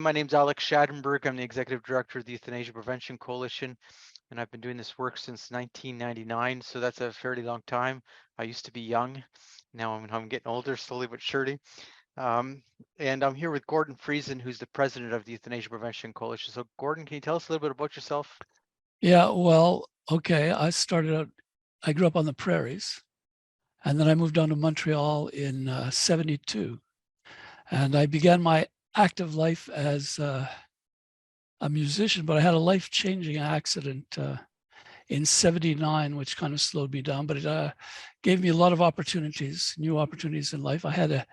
My name's Alex Schadenberg. I'm the Executive Director of the Euthanasia Prevention Coalition, and I've been doing this work since 1999, so that's a fairly long time. I used to be young. Now I'm getting older, slowly but surely. And I'm here with Gordon Friesen, who's the president of the Euthanasia Prevention Coalition. So Gordon, can you tell us a little bit about yourself? Yeah, well, okay. I grew up on the prairies, and then I moved down to Montreal in 72. And I began my active life as a musician, but I had a life-changing accident in 79, which kind of slowed me down, but it gave me a lot of opportunities, new opportunities in life. I had a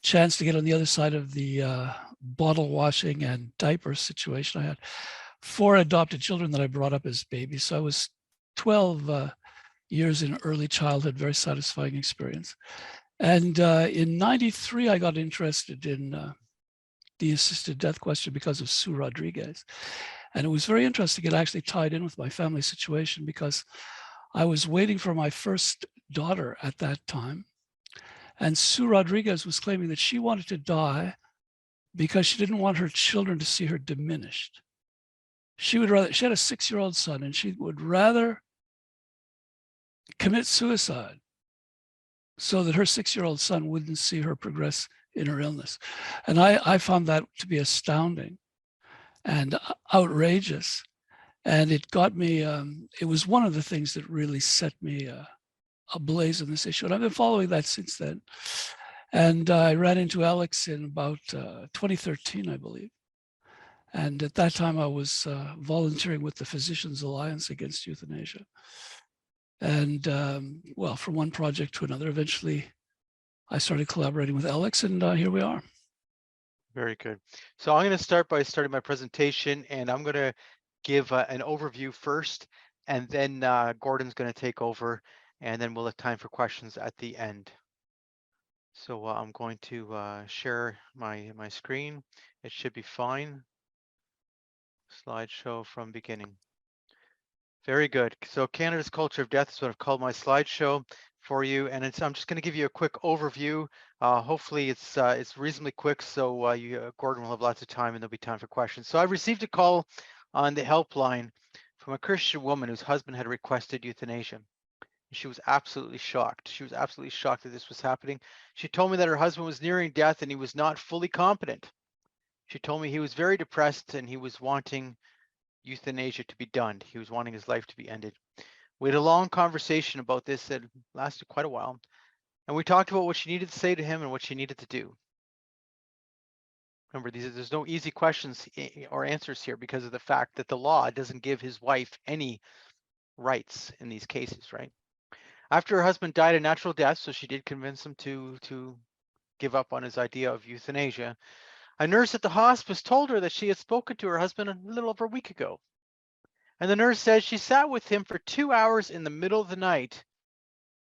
chance to get on the other side of the bottle washing and diaper situation. I had 4 adopted children that I brought up as babies. So I was 12 years in early childhood, very satisfying experience. And in 93, I got interested in the assisted death question because of Sue Rodriguez. And it was very interesting. It actually tied in with my family situation because I was waiting for my first daughter at that time. And Sue Rodriguez was claiming that she wanted to die because she didn't want her children to see her diminished. She had a 6-year-old son, and she would rather commit suicide so that her 6-year-old son wouldn't see her progress in her illness. And I found that to be astounding and outrageous. And it got me, it was one of the things that really set me ablaze in this issue. And I've been following that since then. And I ran into Alex in about 2013, I believe. And at that time, I was volunteering with the Physicians Alliance Against Euthanasia. And well, from one project to another, eventually I started collaborating with Alex, and here we are. Very good. So I'm going to start by starting my presentation, and I'm going to give an overview first, and then Gordon's going to take over, and then we'll have time for questions at the end. So I'm going to share my screen. It should be fine. Slideshow from beginning. Very good. So Canada's Culture of Death is what I've called my slideshow for you, and I'm just going to give you a quick overview. Hopefully it's reasonably quick, so Gordon will have lots of time and there'll be time for questions. So I received a call on the helpline from a Christian woman whose husband had requested euthanasia. She was absolutely shocked. She was absolutely shocked that this was happening. She told me that her husband was nearing death and he was not fully competent. She told me he was very depressed and he was wanting euthanasia to be done. He was wanting his life to be ended. We had a long conversation about this that lasted quite a while. And we talked about what she needed to say to him and what she needed to do. Remember, there's no easy questions or answers here because of the fact that the law doesn't give his wife any rights in these cases, right? After her husband died a natural death, so she did convince him to give up on his idea of euthanasia, a nurse at the hospice told her that she had spoken to her husband a little over a week ago. And the nurse said she sat with him for 2 hours in the middle of the night.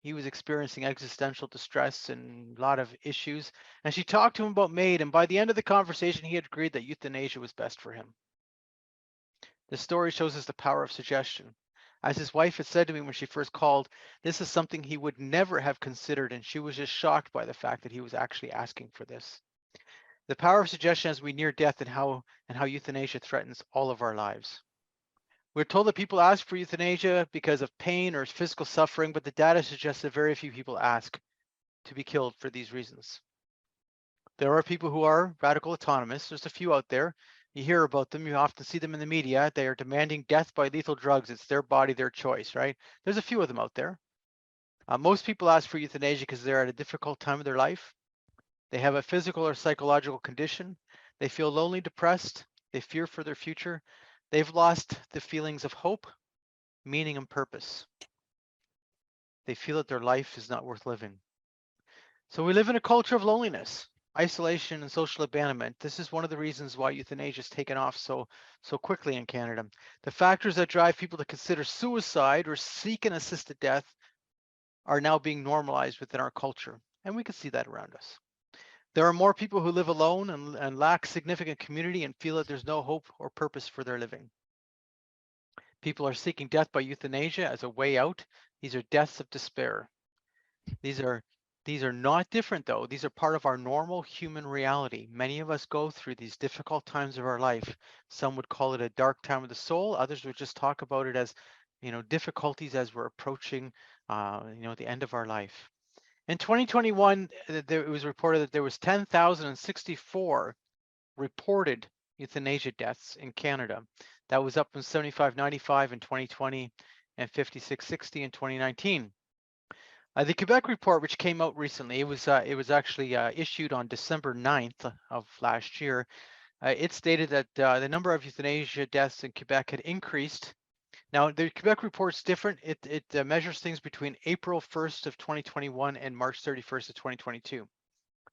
He was experiencing existential distress and a lot of issues. And she talked to him about MAID. And by the end of the conversation, he had agreed that euthanasia was best for him. The story shows us the power of suggestion. As his wife had said to me when she first called, this is something he would never have considered. And she was just shocked by the fact that he was actually asking for this. The power of suggestion as we near death and how euthanasia threatens all of our lives. We're told that people ask for euthanasia because of pain or physical suffering, but the data suggests that very few people ask to be killed for these reasons. There are people who are radical autonomists. There's a few out there. You hear about them. You often see them in the media. They are demanding death by lethal drugs. It's their body, their choice, right? There's a few of them out there. Most people ask for euthanasia because they're at a difficult time of their life. They have a physical or psychological condition. They feel lonely, depressed. They fear for their future. They've lost the feelings of hope, meaning, and purpose. They feel that their life is not worth living. So we live in a culture of loneliness, isolation, and social abandonment. This is one of the reasons why euthanasia has taken off so quickly in Canada. The factors that drive people to consider suicide or seek an assisted death are now being normalized within our culture, and we can see that around us. There are more people who live alone and lack significant community and feel that there's no hope or purpose for their living. People are seeking death by euthanasia as a way out. These are deaths of despair. These are These are not different though. These are part of our normal human reality. Many of us go through these difficult times of our life. Some would call it a dark time of the soul. Others would just talk about it as, difficulties as we're approaching, the end of our life. In 2021, it was reported that there was 10,064 reported euthanasia deaths in Canada. That was up from 7,595 in 2020 and 5,660 in 2019. The Quebec report, which came out recently, it was actually issued on December 9th of last year. It stated that the number of euthanasia deaths in Quebec had increased. Now, the Quebec report's different. It measures things between April 1st of 2021 and March 31st of 2022.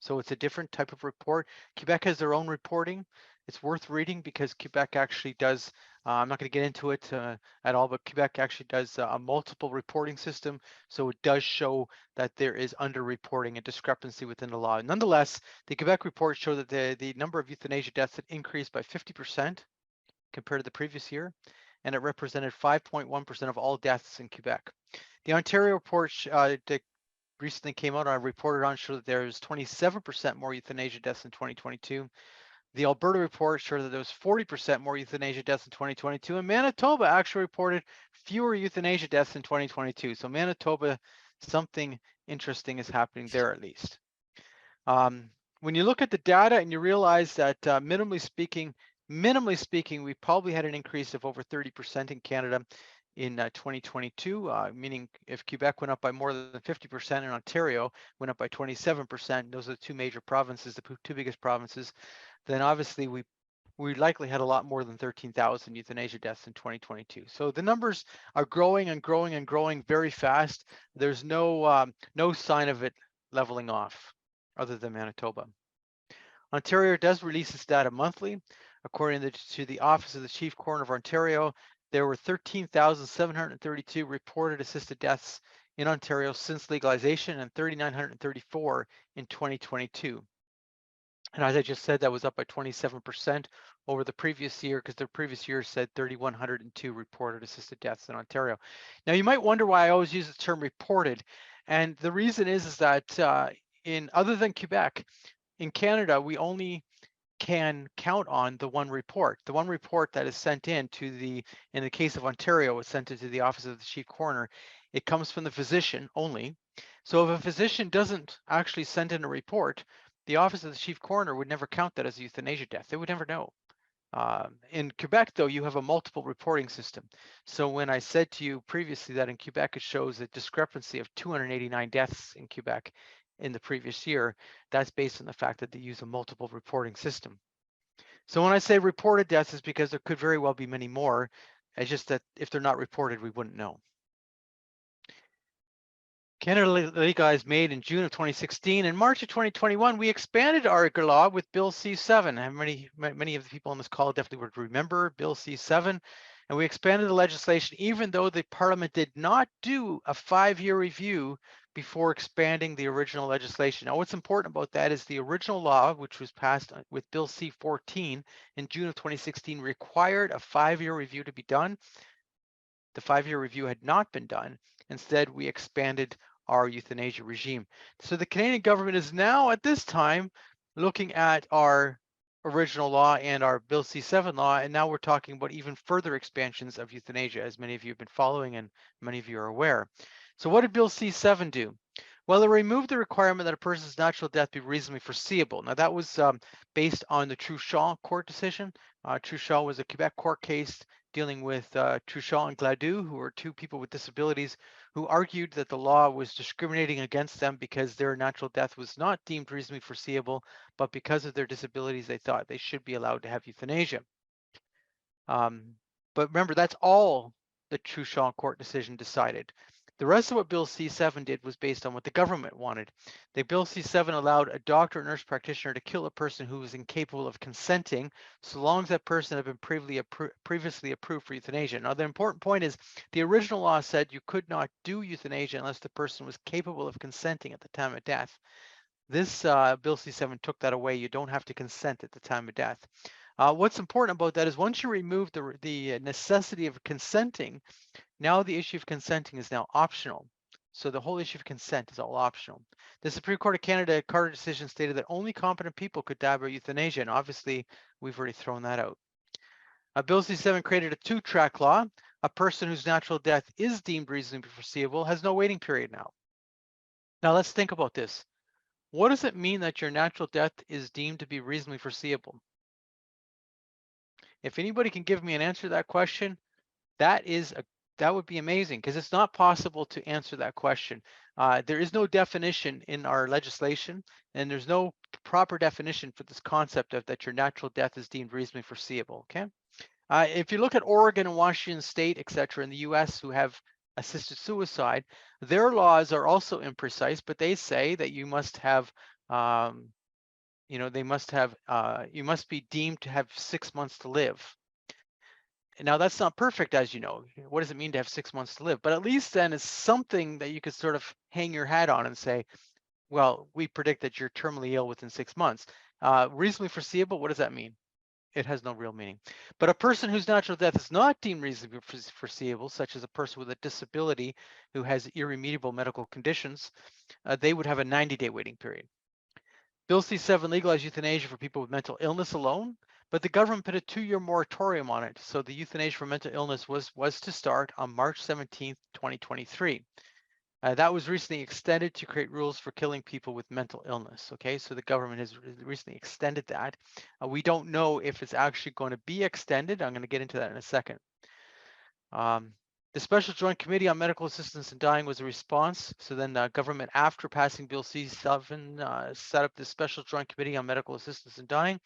So it's a different type of report. Quebec has their own reporting. It's worth reading because Quebec actually does, I'm not going to get into it at all, but Quebec actually does a multiple reporting system. So it does show that there is underreporting and discrepancy within the law. Nonetheless, the Quebec report showed that the number of euthanasia deaths had increased by 50% compared to the previous year, and it represented 5.1% of all deaths in Quebec. The Ontario report that recently came out, I reported on, showed that there's 27% more euthanasia deaths in 2022. The Alberta report showed that there was 40% more euthanasia deaths in 2022, and Manitoba actually reported fewer euthanasia deaths in 2022. So Manitoba, something interesting is happening there at least. When you look at the data and you realize that minimally speaking, we probably had an increase of over 30% in Canada in 2022, meaning if Quebec went up by more than 50% and Ontario went up by 27%, those are the two major provinces, the two biggest provinces, then obviously we likely had a lot more than 13,000 euthanasia deaths in 2022. So the numbers are growing and growing and growing very fast. There's no sign of it leveling off other than Manitoba. Ontario does release its data monthly. According to the Office of the Chief Coroner of Ontario, there were 13,732 reported assisted deaths in Ontario since legalization and 3,934 in 2022. And as I just said, that was up by 27% over the previous year, because the previous year said 3,102 reported assisted deaths in Ontario. Now, you might wonder why I always use the term reported. And the reason is that other than Quebec, in Canada, we only can count on the one report that is sent in the case of Ontario, it's sent into the Office of the Chief Coroner. It comes from the physician only. So if a physician doesn't actually send in a report, the Office of the Chief Coroner would never count that as a euthanasia death. They would never know. In Quebec, though, you have a multiple reporting system. So when I said to you previously that in Quebec, it shows a discrepancy of 289 deaths in Quebec in the previous year, that's based on the fact that they use a multiple reporting system. So when I say reported deaths, is because there could very well be many more. It's just that if they're not reported, we wouldn't know. Canada legalized MAID in June of 2016. In March of 2021, we expanded our law with Bill C7. And many of the people on this call definitely would remember Bill C7. And we expanded the legislation, even though the Parliament did not do a 5-year review before expanding the original legislation. Now, what's important about that is the original law, which was passed with Bill C14 in June of 2016, required a 5-year review to be done. The 5-year review had not been done. Instead, we expanded our euthanasia regime. So the Canadian government is now at this time looking at our original law and our Bill C7 law, and now we're talking about even further expansions of euthanasia, as many of you have been following and many of you are aware. So what did Bill C7 do? Well, it removed the requirement that a person's natural death be reasonably foreseeable. Now that was based on the Truchon court decision. Truchon was a Quebec court case dealing with Truchon and Gladue, who were two people with disabilities who argued that the law was discriminating against them because their natural death was not deemed reasonably foreseeable, but because of their disabilities, they thought they should be allowed to have euthanasia. But remember, that's all the Truchon court decision decided. The rest of what Bill C7 did was based on what the government wanted. The Bill C7 allowed a doctor or nurse practitioner to kill a person who was incapable of consenting, so long as that person had been previously approved for euthanasia. Now, the important point is the original law said you could not do euthanasia unless the person was capable of consenting at the time of death. This Bill C7 took that away. You don't have to consent at the time of death. What's important about that is once you remove the necessity of consenting, now the issue of consenting is now optional. So the whole issue of consent is all optional. The Supreme Court of Canada Carter decision stated that only competent people could die by euthanasia, and obviously we've already thrown that out. Bill C-7 created a two-track law. A person whose natural death is deemed reasonably foreseeable has no waiting period now. Now let's think about this. What does it mean that your natural death is deemed to be reasonably foreseeable? If anybody can give me an answer to that question, that would be amazing, because it's not possible to answer that question. There is no definition in our legislation, and there's no proper definition for this concept of that your natural death is deemed reasonably foreseeable. Okay. If you look at Oregon and Washington State, et cetera, in the US who have assisted suicide, their laws are also imprecise, but they say that you must have, you must be deemed to have 6 months to live. Now that's not perfect, as you know. What does it mean to have 6 months to live? But at least then it's something that you could sort of hang your hat on and say, well, we predict that you're terminally ill within 6 months. Reasonably foreseeable, what does that mean? It has no real meaning. But a person whose natural death is not deemed reasonably foreseeable, such as a person with a disability who has irremediable medical conditions, they would have a 90-day waiting period. Bill C-7 legalized euthanasia for people with mental illness alone, but the government put a 2-year moratorium on it. So the euthanasia for mental illness was to start on March 17th, 2023. That was recently extended to create rules for killing people with mental illness. Okay, so the government has recently extended that. We don't know if it's actually going to be extended. I'm going to get into that in a second. The Special Joint Committee on Medical Assistance in Dying was a response. So then the government, after passing Bill C-7, set up this Special Joint Committee on Medical Assistance in Dying.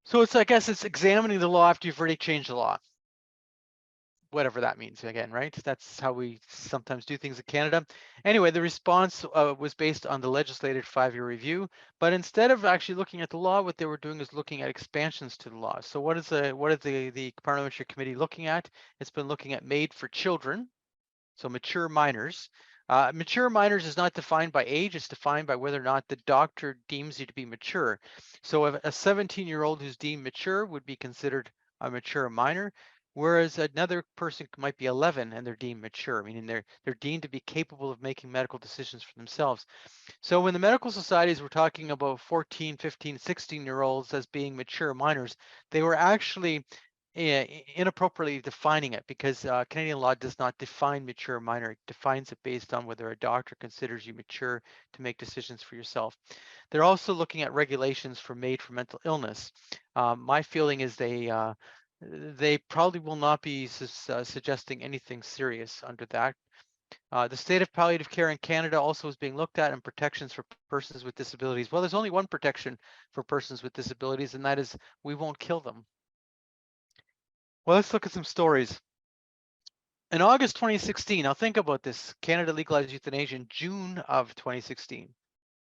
So I guess it's examining the law after you've already changed the law. Whatever that means again, right? That's how we sometimes do things in Canada. Anyway, the response was based on the legislative 5-year review, but instead of actually looking at the law, what they were doing is looking at expansions to the law. So what is the parliamentary committee looking at? It's been looking at made for children, so mature minors. Mature minors is not defined by age, it's defined by whether or not the doctor deems you to be mature. So a 17-year-old who's deemed mature would be considered a mature minor, whereas another person might be 11 and they're deemed mature, meaning they're deemed to be capable of making medical decisions for themselves. So when the medical societies were talking about 14, 15, 16-year-olds as being mature minors, they were actually inappropriately defining it, because Canadian law does not define mature minor. It defines it based on whether a doctor considers you mature to make decisions for yourself. They're also looking at regulations for made for mental illness. My feeling is they probably will not be suggesting anything serious under that. The state of palliative care in Canada also is being looked at, and protections for persons with disabilities. Well, there's only one protection for persons with disabilities, and that is we won't kill them. Well, let's look at some stories. In August 2016, now think about this, Canada legalized euthanasia in June of 2016.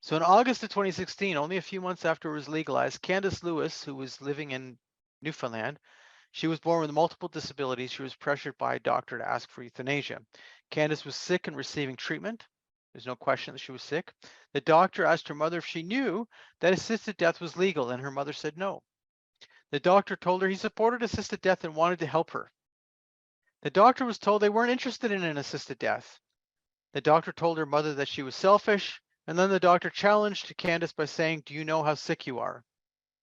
So in August of 2016, only a few months after it was legalized, Candace Lewis, who was living in Newfoundland, she was born with multiple disabilities. She was pressured by a doctor to ask for euthanasia. Candace was sick and receiving treatment. There's no question that she was sick. The doctor asked her mother if she knew that assisted death was legal, and her mother said no. The doctor told her he supported assisted death and wanted to help her. The doctor was told they weren't interested in an assisted death. The doctor told her mother that she was selfish, and then the doctor challenged Candace by saying, "Do you know how sick you are?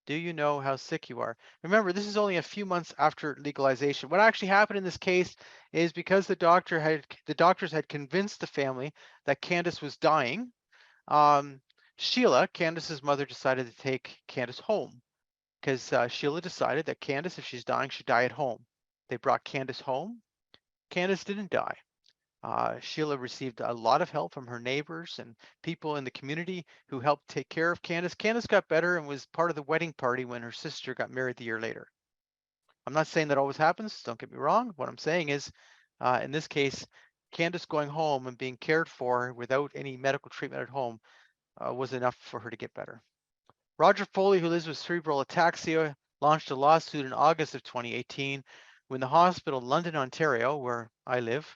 Do you know how sick you are?" Remember, this is only a few months after legalization. What actually happened in this case is because the doctors had convinced the family that Candace was dying, Sheila, Candace's mother, decided to take Candace home, because Sheila decided that Candace, if she's dying, should die at home. They brought Candace home. Candace didn't die. Sheila received a lot of help from her neighbors and people in the community who helped take care of Candace. Candace got better and was part of the wedding party when her sister got married the year later. I'm not saying that always happens, don't get me wrong. What I'm saying is, in this case, Candace going home and being cared for without any medical treatment at home was enough for her to get better. Roger Foley, who lives with cerebral ataxia, launched a lawsuit in August of 2018 when the hospital in London, Ontario, where I live,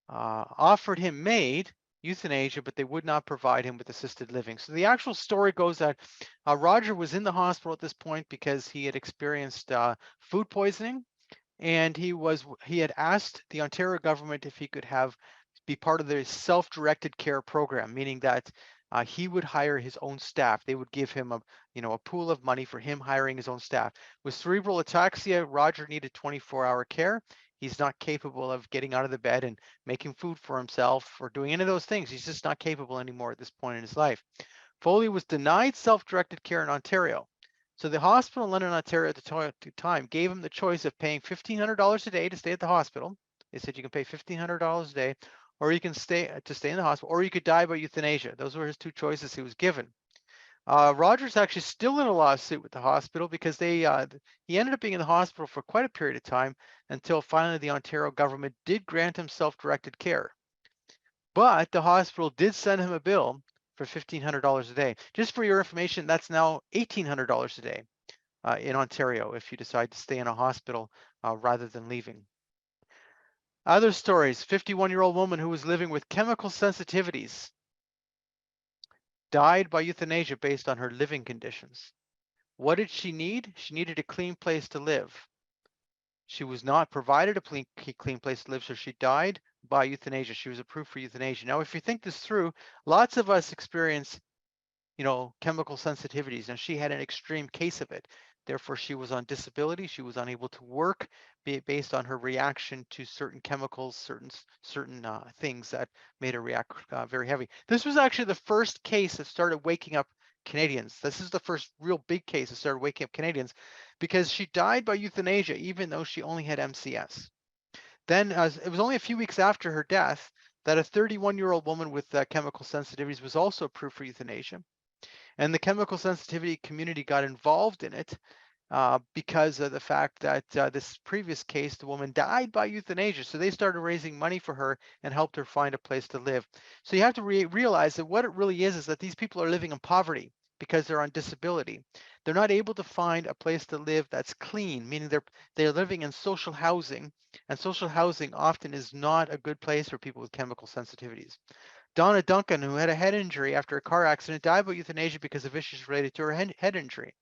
offered him MAID, euthanasia, but they would not provide him with assisted living. So the actual story goes that Roger was in the hospital at this point because he had experienced food poisoning, and he had asked the Ontario government if he could have be part of the self-directed care program, meaning that he would hire his own staff. They would give him a pool of money for him hiring his own staff. With cerebral ataxia, Roger needed 24-hour care. He's not capable of getting out of the bed and making food for himself or doing any of those things. He's just not capable anymore at this point in his life. Foley was denied self-directed care in Ontario. So the hospital in London, Ontario at the time gave him the choice of paying $1,500 a day to stay at the hospital. They said you can pay $1,500 a day, or you can stay in the hospital, or you could die by euthanasia. Those were his two choices he was given. Roger's actually still in a lawsuit with the hospital because he ended up being in the hospital for quite a period of time until finally the Ontario government did grant him self-directed care. But the hospital did send him a bill for $1,500 a day. Just for your information, that's now $1,800 a day in Ontario if you decide to stay in a hospital rather than leaving. Other stories, 51-year-old woman who was living with chemical sensitivities died by euthanasia based on her living conditions. What did she need? She needed a clean place to live. She was not provided a clean place to live, so she died by euthanasia. She was approved for euthanasia. Now, if you think this through, lots of us experience, chemical sensitivities, and she had an extreme case of it. Therefore, she was on disability. She was unable to work based on her reaction to certain chemicals, certain things that made her react very heavy. This was actually the first case that started waking up Canadians. This is the first real big case that started waking up Canadians because she died by euthanasia, even though she only had MCS. Then it was only a few weeks after her death that a 31-year-old woman with chemical sensitivities was also approved for euthanasia. And the chemical sensitivity community got involved in it because of the fact that this previous case, the woman died by euthanasia. So they started raising money for her and helped her find a place to live. So you have to realize that what it really is that these people are living in poverty because they're on disability. They're not able to find a place to live that's clean, meaning they're living in social housing, and social housing often is not a good place for people with chemical sensitivities. Donna Duncan, who had a head injury after a car accident, died by euthanasia because of issues related to her head injury.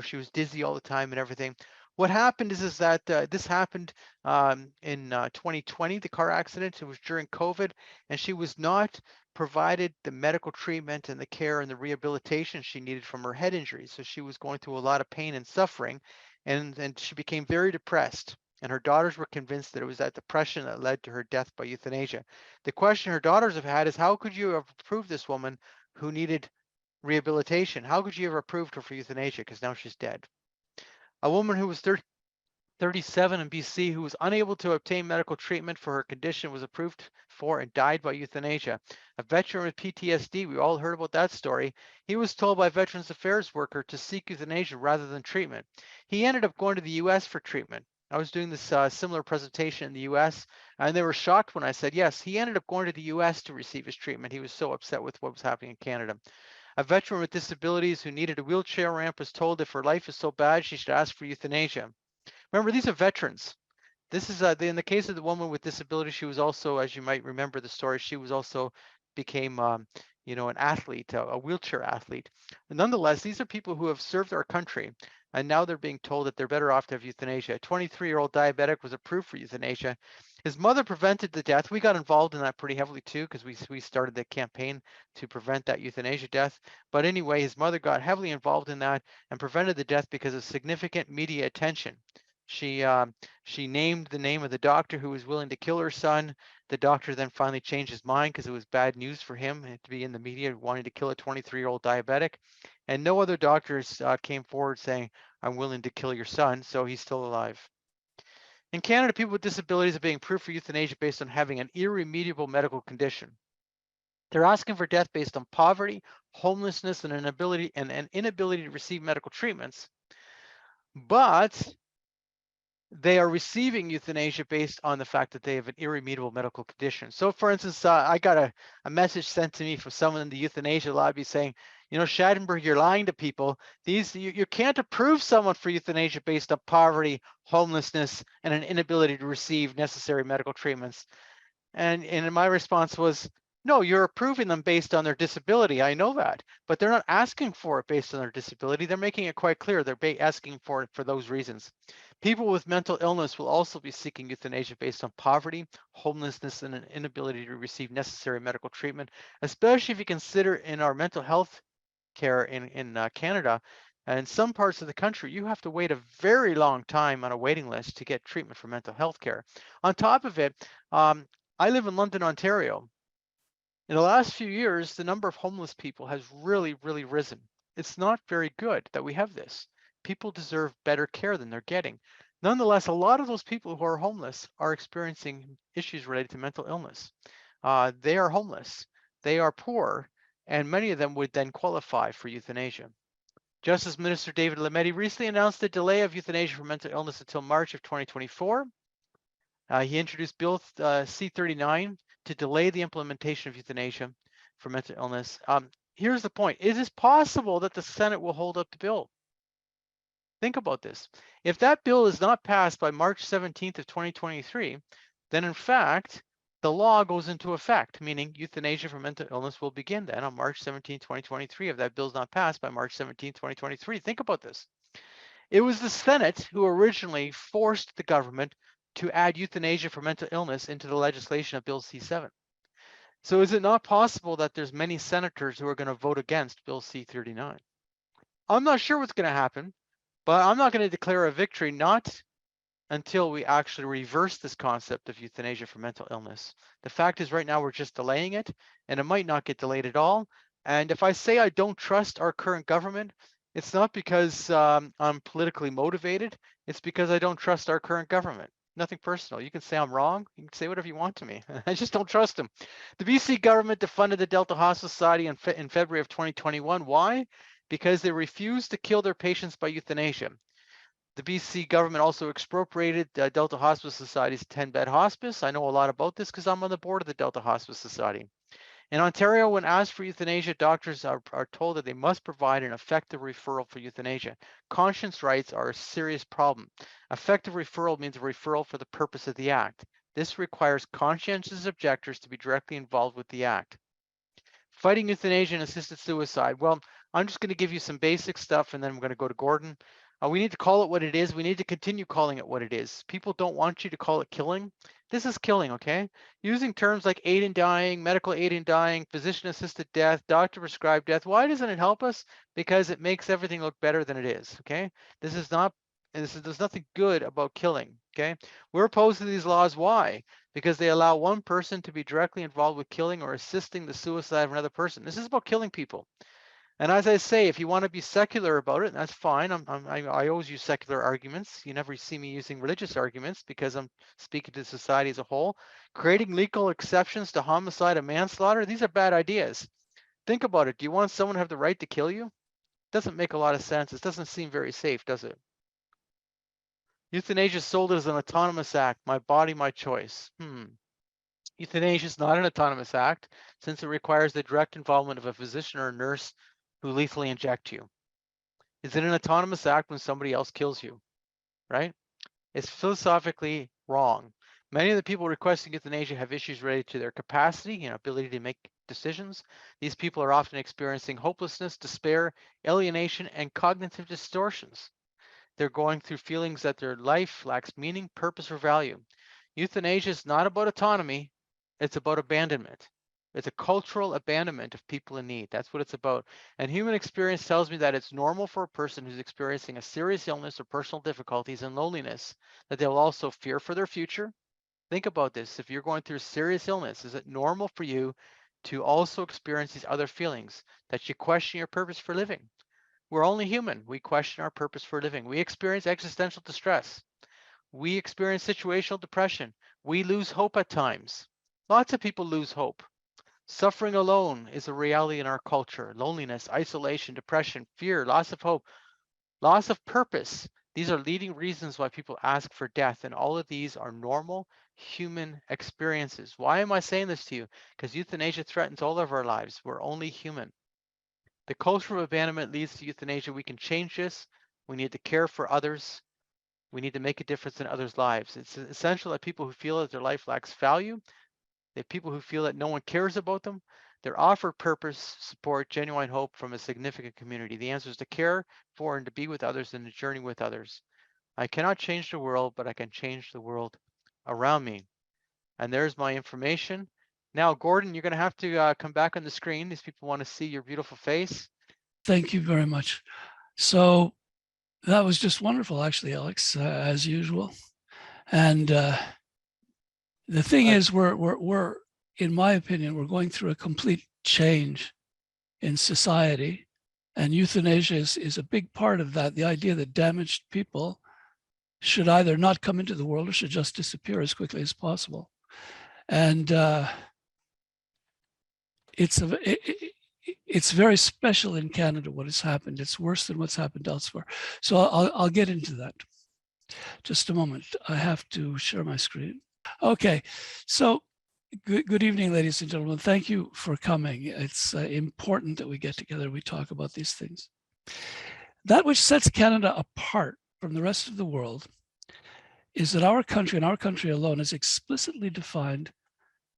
She was dizzy all the time and everything. What happened is that this happened in 2020, the car accident. It was during COVID, and she was not provided the medical treatment and the care and the rehabilitation she needed from her head injury. So she was going through a lot of pain and suffering, and she became very depressed. And her daughters were convinced that it was that depression that led to her death by euthanasia. The question her daughters have had is, how could you have approved this woman who needed rehabilitation? How could you have approved her for euthanasia? Because now she's dead. A woman who was 37 in BC who was unable to obtain medical treatment for her condition was approved for and died by euthanasia. A veteran with PTSD, we all heard about that story. He was told by a Veterans Affairs worker to seek euthanasia rather than treatment. He ended up going to the US for treatment. I was doing this similar presentation in the US, and they were shocked when I said, yes, he ended up going to the US to receive his treatment. He was so upset with what was happening in Canada. A veteran with disabilities who needed a wheelchair ramp was told if her life is so bad, she should ask for euthanasia. Remember, these are veterans. This is in the case of the woman with disability, she was also, as you might remember the story, she was also became an athlete, a wheelchair athlete. And nonetheless, these are people who have served our country, and now they're being told that they're better off to have euthanasia. A 23-year-old diabetic was approved for euthanasia. His mother prevented the death. We got involved in that pretty heavily too, because we started the campaign to prevent that euthanasia death. But anyway, his mother got heavily involved in that and prevented the death because of significant media attention. She named the name of the doctor who was willing to kill her son. The doctor then finally changed his mind because it was bad news for him to be in the media wanting to kill a 23-year-old diabetic. And no other doctors came forward saying, I'm willing to kill your son, so he's still alive. In Canada, people with disabilities are being approved for euthanasia based on having an irremediable medical condition. They're asking for death based on poverty, homelessness, and an inability to receive medical treatments. But they are receiving euthanasia based on the fact that they have an irremediable medical condition. So for instance, I got a message sent to me from someone in the euthanasia lobby saying, Schadenberg, you're lying to people. You can't approve someone for euthanasia based on poverty, homelessness, and an inability to receive necessary medical treatments. And my response was, No, you're approving them based on their disability. I know that, but they're not asking for it based on their disability. They're making it quite clear they're asking for it for those reasons. People with mental illness will also be seeking euthanasia based on poverty, homelessness, and an inability to receive necessary medical treatment, especially if you consider in our mental health care in Canada and in some parts of the country, you have to wait a very long time on a waiting list to get treatment for mental health care. On top of it, I live in London, Ontario. In the last few years, the number of homeless people has really, really risen. It's not very good that we have this. People deserve better care than they're getting. Nonetheless, a lot of those people who are homeless are experiencing issues related to mental illness. They are homeless, they are poor, and many of them would then qualify for euthanasia. Justice Minister David Lametti recently announced the delay of euthanasia for mental illness until March of 2024. He introduced Bill C-39 to delay the implementation of euthanasia for mental illness. Here's the point. It is possible that the Senate will hold up the bill. Think about this. If that bill is not passed by March 17th of 2023, then in fact, the law goes into effect, meaning euthanasia for mental illness will begin then on March 17, 2023, if that bill is not passed by March 17, 2023. Think about this. It was the Senate who originally forced the government to add euthanasia for mental illness into the legislation of Bill C-7. So is it not possible that there's many senators who are going to vote against Bill C-39? I'm not sure what's going to happen, but I'm not going to declare a victory not until we actually reverse this concept of euthanasia for mental illness. The fact is right now we're just delaying it, and it might not get delayed at all. And if I say I don't trust our current government, it's not because I'm politically motivated. It's because I don't trust our current government. Nothing personal. You can say I'm wrong. You can say whatever you want to me. I just don't trust them. The BC government defunded the Delta Hospice Society in February of 2021. Why? Because they refused to kill their patients by euthanasia. The BC government also expropriated Delta Hospice Society's 10-bed hospice. I know a lot about this because I'm on the board of the Delta Hospice Society. In Ontario, when asked for euthanasia, doctors are told that they must provide an effective referral for euthanasia. Conscience rights are a serious problem. Effective referral means a referral for the purpose of the act. This requires conscientious objectors to be directly involved with the act. Fighting euthanasia and assisted suicide. Well, I'm just going to give you some basic stuff and then I'm going to go to Gordon. We need to call it what it is. We need to continue calling it what it is. People don't want you to call it killing. This is killing, okay? Using terms like aid in dying, medical aid in dying, physician-assisted death, doctor-prescribed death. Why doesn't it help us? Because it makes everything look better than it is, okay? There's nothing good about killing, okay? We're opposed to these laws. Why? Because they allow one person to be directly involved with killing or assisting the suicide of another person. This is about killing people. And as I say, if you want to be secular about it, that's fine. I always use secular arguments. You never see me using religious arguments because I'm speaking to society as a whole. Creating legal exceptions to homicide and manslaughter, these are bad ideas. Think about it. Do you want someone to have the right to kill you? Doesn't make a lot of sense. It doesn't seem very safe, does it? Euthanasia is sold as an autonomous act. My body, my choice. Euthanasia is not an autonomous act since it requires the direct involvement of a physician or a nurse who lethally inject you. Is it an autonomous act when somebody else kills you, right? It's philosophically wrong. Many of the people requesting euthanasia have issues related to their capacity and ability to make decisions. These people are often experiencing hopelessness, despair, alienation, and cognitive distortions. They're going through feelings that their life lacks meaning, purpose, or value. Euthanasia is not about autonomy, it's about abandonment. It's a cultural abandonment of people in need. That's what it's about. And human experience tells me that it's normal for a person who's experiencing a serious illness or personal difficulties and loneliness, that they'll also fear for their future. Think about this. If you're going through serious illness, is it normal for you to also experience these other feelings, that you question your purpose for living? We're only human. We question our purpose for living. We experience existential distress. We experience situational depression. We lose hope at times. Lots of people lose hope. Suffering alone is a reality in our culture. Loneliness, isolation, depression, fear, loss of hope, loss of purpose. These are leading reasons why people ask for death, and all of these are normal human experiences. Why am I saying this to you? Because euthanasia threatens all of our lives. We're only human. The culture of abandonment leads to euthanasia. We can change this. We need to care for others. We need to make a difference in others' lives. It's essential that people who feel that their life lacks value They have people who feel that no one cares about them. They're offered purpose, support, genuine hope from a significant community. The answer is to care for and to be with others and to journey with others. I cannot change the world, but I can change the world around me. And there's my information. Now, Gordon, you're going to have to come back on the screen. These people want to see your beautiful face. Thank you very much. So that was just wonderful, actually, Alex, as usual. And the thing is, we're, in my opinion, we're going through a complete change in society, and euthanasia is a big part of that. The idea that damaged people should either not come into the world or should just disappear as quickly as possible. And it's very special in Canada what has happened. It's worse than what's happened elsewhere. So I'll get into that. Just a moment. I have to share my screen. Okay, so good evening, ladies and gentlemen. Thank you for coming. It's important that we get together, we talk about these things. That which sets Canada apart from the rest of the world is that our country, and our country alone, has explicitly defined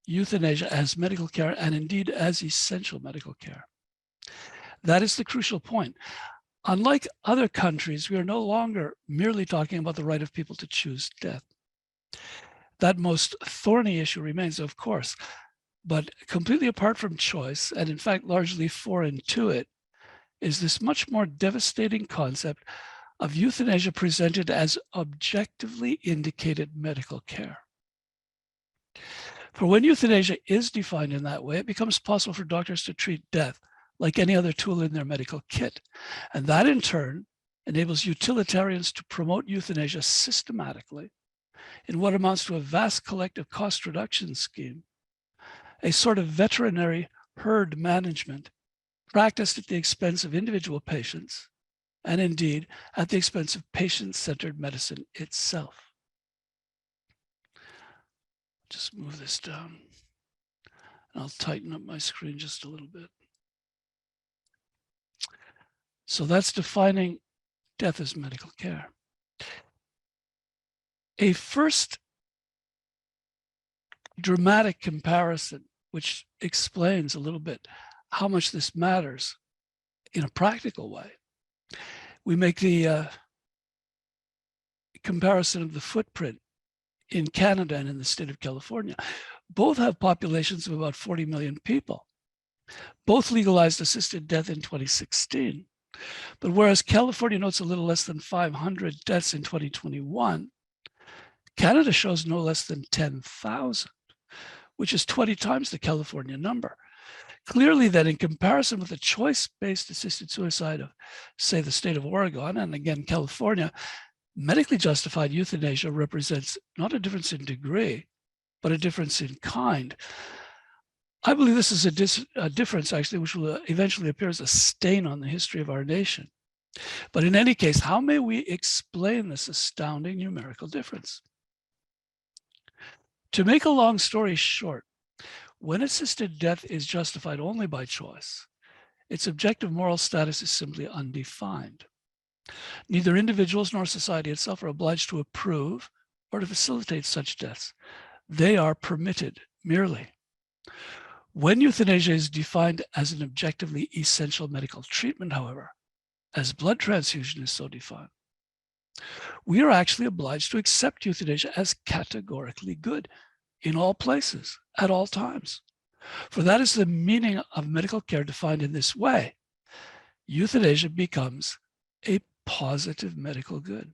euthanasia as medical care, and indeed as essential medical care. That is the crucial point. Unlike other countries, we are no longer merely talking about the right of people to choose death. That most thorny issue remains, of course, but completely apart from choice, and in fact largely foreign to it, is this much more devastating concept of euthanasia presented as objectively indicated medical care. For when euthanasia is defined in that way, it becomes possible for doctors to treat death like any other tool in their medical kit. And that in turn enables utilitarians to promote euthanasia systematically in what amounts to a vast collective cost reduction scheme, a sort of veterinary herd management practiced at the expense of individual patients, and indeed at the expense of patient-centered medicine itself. Just move this down, and I'll tighten up my screen just a little bit. So that's defining death as medical care. A first dramatic comparison, which explains a little bit how much this matters in a practical way. We make the comparison of the footprint in Canada and in the state of California. Both have populations of about 40 million people. Both legalized assisted death in 2016. But whereas California notes a little less than 500 deaths in 2021, Canada shows no less than 10,000, which is 20 times the California number. Clearly then, in comparison with the choice-based assisted suicide of, say, the state of Oregon, and again, California, medically justified euthanasia represents not a difference in degree, but a difference in kind. I believe this is a difference, actually, which will eventually appear as a stain on the history of our nation. But in any case, how may we explain this astounding numerical difference? To make a long story short, when assisted death is justified only by choice, its objective moral status is simply undefined. Neither individuals nor society itself are obliged to approve or to facilitate such deaths. They are permitted merely. When euthanasia is defined as an objectively essential medical treatment, however, as blood transfusion is so defined, we are actually obliged to accept euthanasia as categorically good in all places, at all times. For that is the meaning of medical care defined in this way. Euthanasia becomes a positive medical good.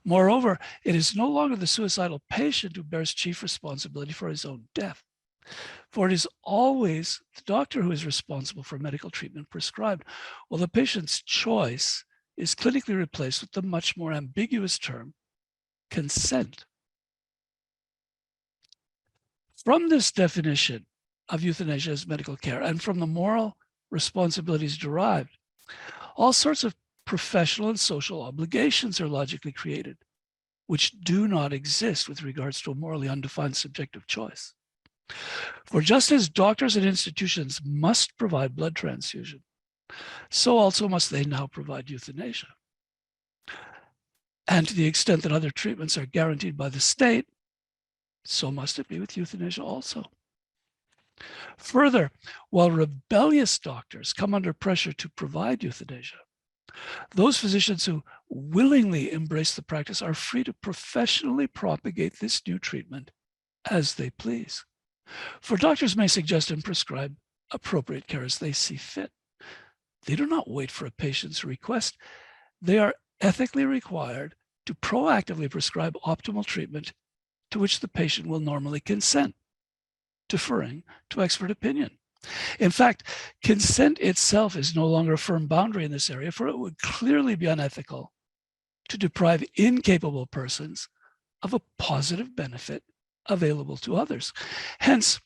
Moreover, it is no longer the suicidal patient who bears chief responsibility for his own death, for it is always the doctor who is responsible for medical treatment prescribed, while the patient's choice is clinically replaced with the much more ambiguous term, consent. From this definition of euthanasia as medical care and from the moral responsibilities derived, all sorts of professional and social obligations are logically created, which do not exist with regards to a morally undefined subjective choice. For just as doctors and institutions must provide blood transfusion, so also must they now provide euthanasia. And to the extent that other treatments are guaranteed by the state, so must it be with euthanasia also. Further, while rebellious doctors come under pressure to provide euthanasia, those physicians who willingly embrace the practice are free to professionally propagate this new treatment as they please. For doctors may suggest and prescribe appropriate care as they see fit. They do not wait for a patient's request. They are ethically required to proactively prescribe optimal treatment to which the patient will normally consent, deferring to expert opinion. In fact, consent itself is no longer a firm boundary in this area, for it would clearly be unethical to deprive incapable persons of a positive benefit available to others. Hence,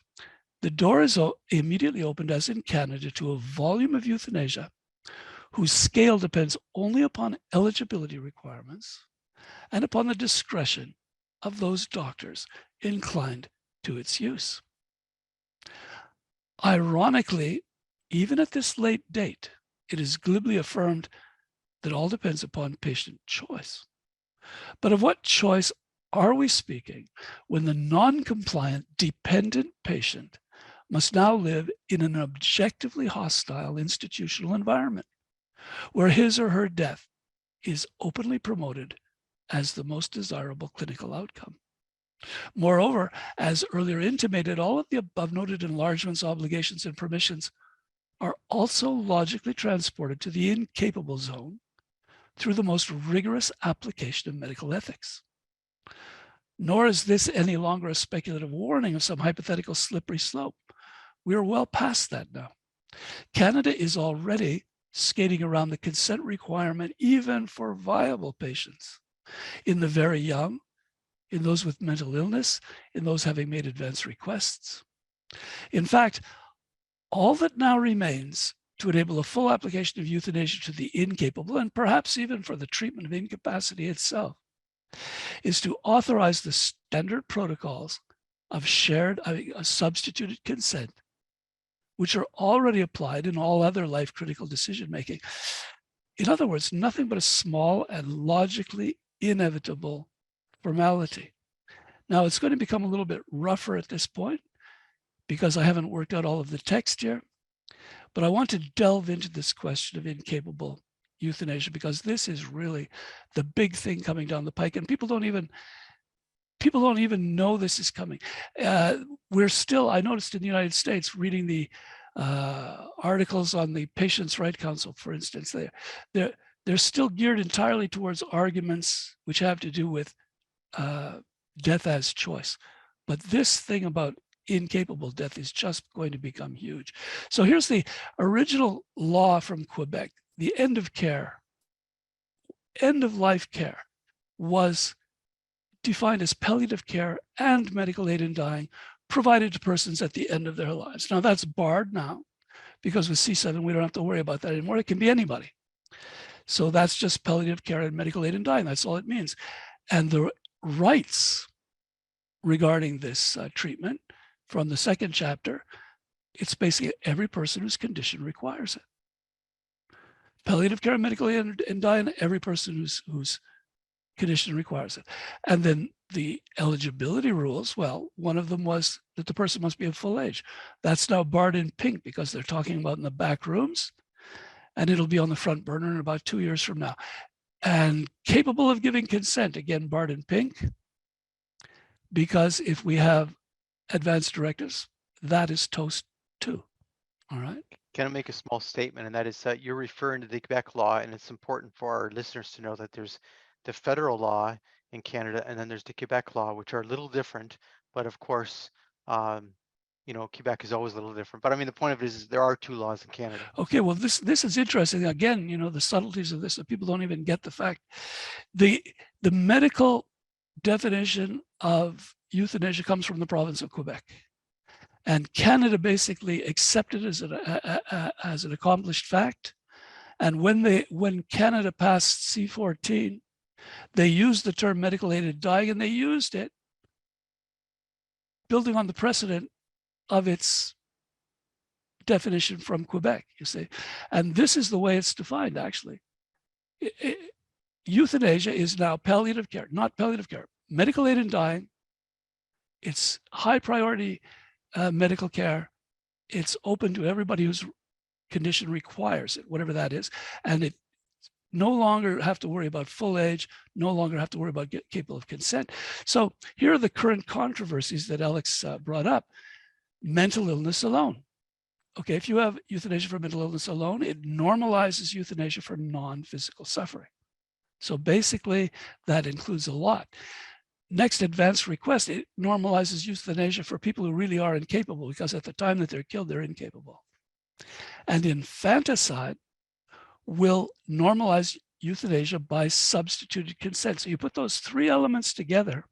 the door is immediately opened, as in Canada, to a volume of euthanasia whose scale depends only upon eligibility requirements and upon the discretion of those doctors inclined to its use. Ironically, even at this late date, it is glibly affirmed that all depends upon patient choice. But of what choice are we speaking when the non-compliant, dependent patient must now live in an objectively hostile institutional environment where his or her death is openly promoted as the most desirable clinical outcome? Moreover, as earlier intimated, all of the above noted enlargements, obligations, and permissions are also logically transported to the incapable zone through the most rigorous application of medical ethics. Nor is this any longer a speculative warning of some hypothetical slippery slope. We are well past that now. Canada is already skating around the consent requirement even for viable patients, in the very young, in those with mental illness, in those having made advance requests. In fact, all that now remains to enable a full application of euthanasia to the incapable, and perhaps even for the treatment of incapacity itself, is to authorize the standard protocols of shared substituted consent, which are already applied in all other life-critical decision-making. In other words, nothing but a small and logically inevitable formality. Now, it's going to become a little bit rougher at this point because I haven't worked out all of the text here, but I want to delve into this question of incapable euthanasia because this is really the big thing coming down the pike, and people don't even know this is coming. We're still, I noticed in the United States, reading the articles on the Patients' Right Council, for instance, they're still geared entirely towards arguments which have to do with death as choice. But this thing about incapable death is just going to become huge. So here's the original law from Quebec. The end of life care was defined as palliative care and medical aid in dying provided to persons at the end of their lives. Now that's barred now because with C7, we don't have to worry about that anymore. It can be anybody. So that's just palliative care and medical aid in dying. That's all it means. And the rights regarding this treatment from the second chapter, it's basically every person whose condition requires it. Palliative care and medical aid in dying, every person whose condition requires it. And then the eligibility rules, well, one of them was that the person must be of full age. That's now barred in pink because they're talking about in the back rooms, and it'll be on the front burner in about 2 years from now. And capable of giving consent, again, barred in pink, because if we have advance directives, that is toast too. All right. Can I make a small statement? And that is that you're referring to the Quebec law, and it's important for our listeners to know that there's the federal law in Canada, and then there's the Quebec law, which are a little different. But of course, Quebec is always a little different. But I mean, the point of it is there are two laws in Canada. Okay, well, this is interesting. Again, the subtleties of this, that people don't even get the fact. The medical definition of euthanasia comes from the province of Quebec. And Canada basically accepted as an accomplished fact. And when Canada passed C14, they used the term medical aided dying, and they used it building on the precedent of its definition from Quebec, you see. And this is the way it's defined, actually. Euthanasia is now palliative care, not palliative care. Medical aid in dying, it's high priority medical care it's open to everybody whose condition requires it, whatever that is. And it no longer have to worry about full age, no longer have to worry about capable of consent. So here are the current controversies that Alex brought up. Mental illness alone. Okay, if you have euthanasia for mental illness alone, it normalizes euthanasia for non-physical suffering. So basically, that includes a lot. Next, advanced request, it normalizes euthanasia for people who really are incapable, because at the time that they're killed, they're incapable. And infanticide will normalize euthanasia by substituted consent. So you put those three elements together,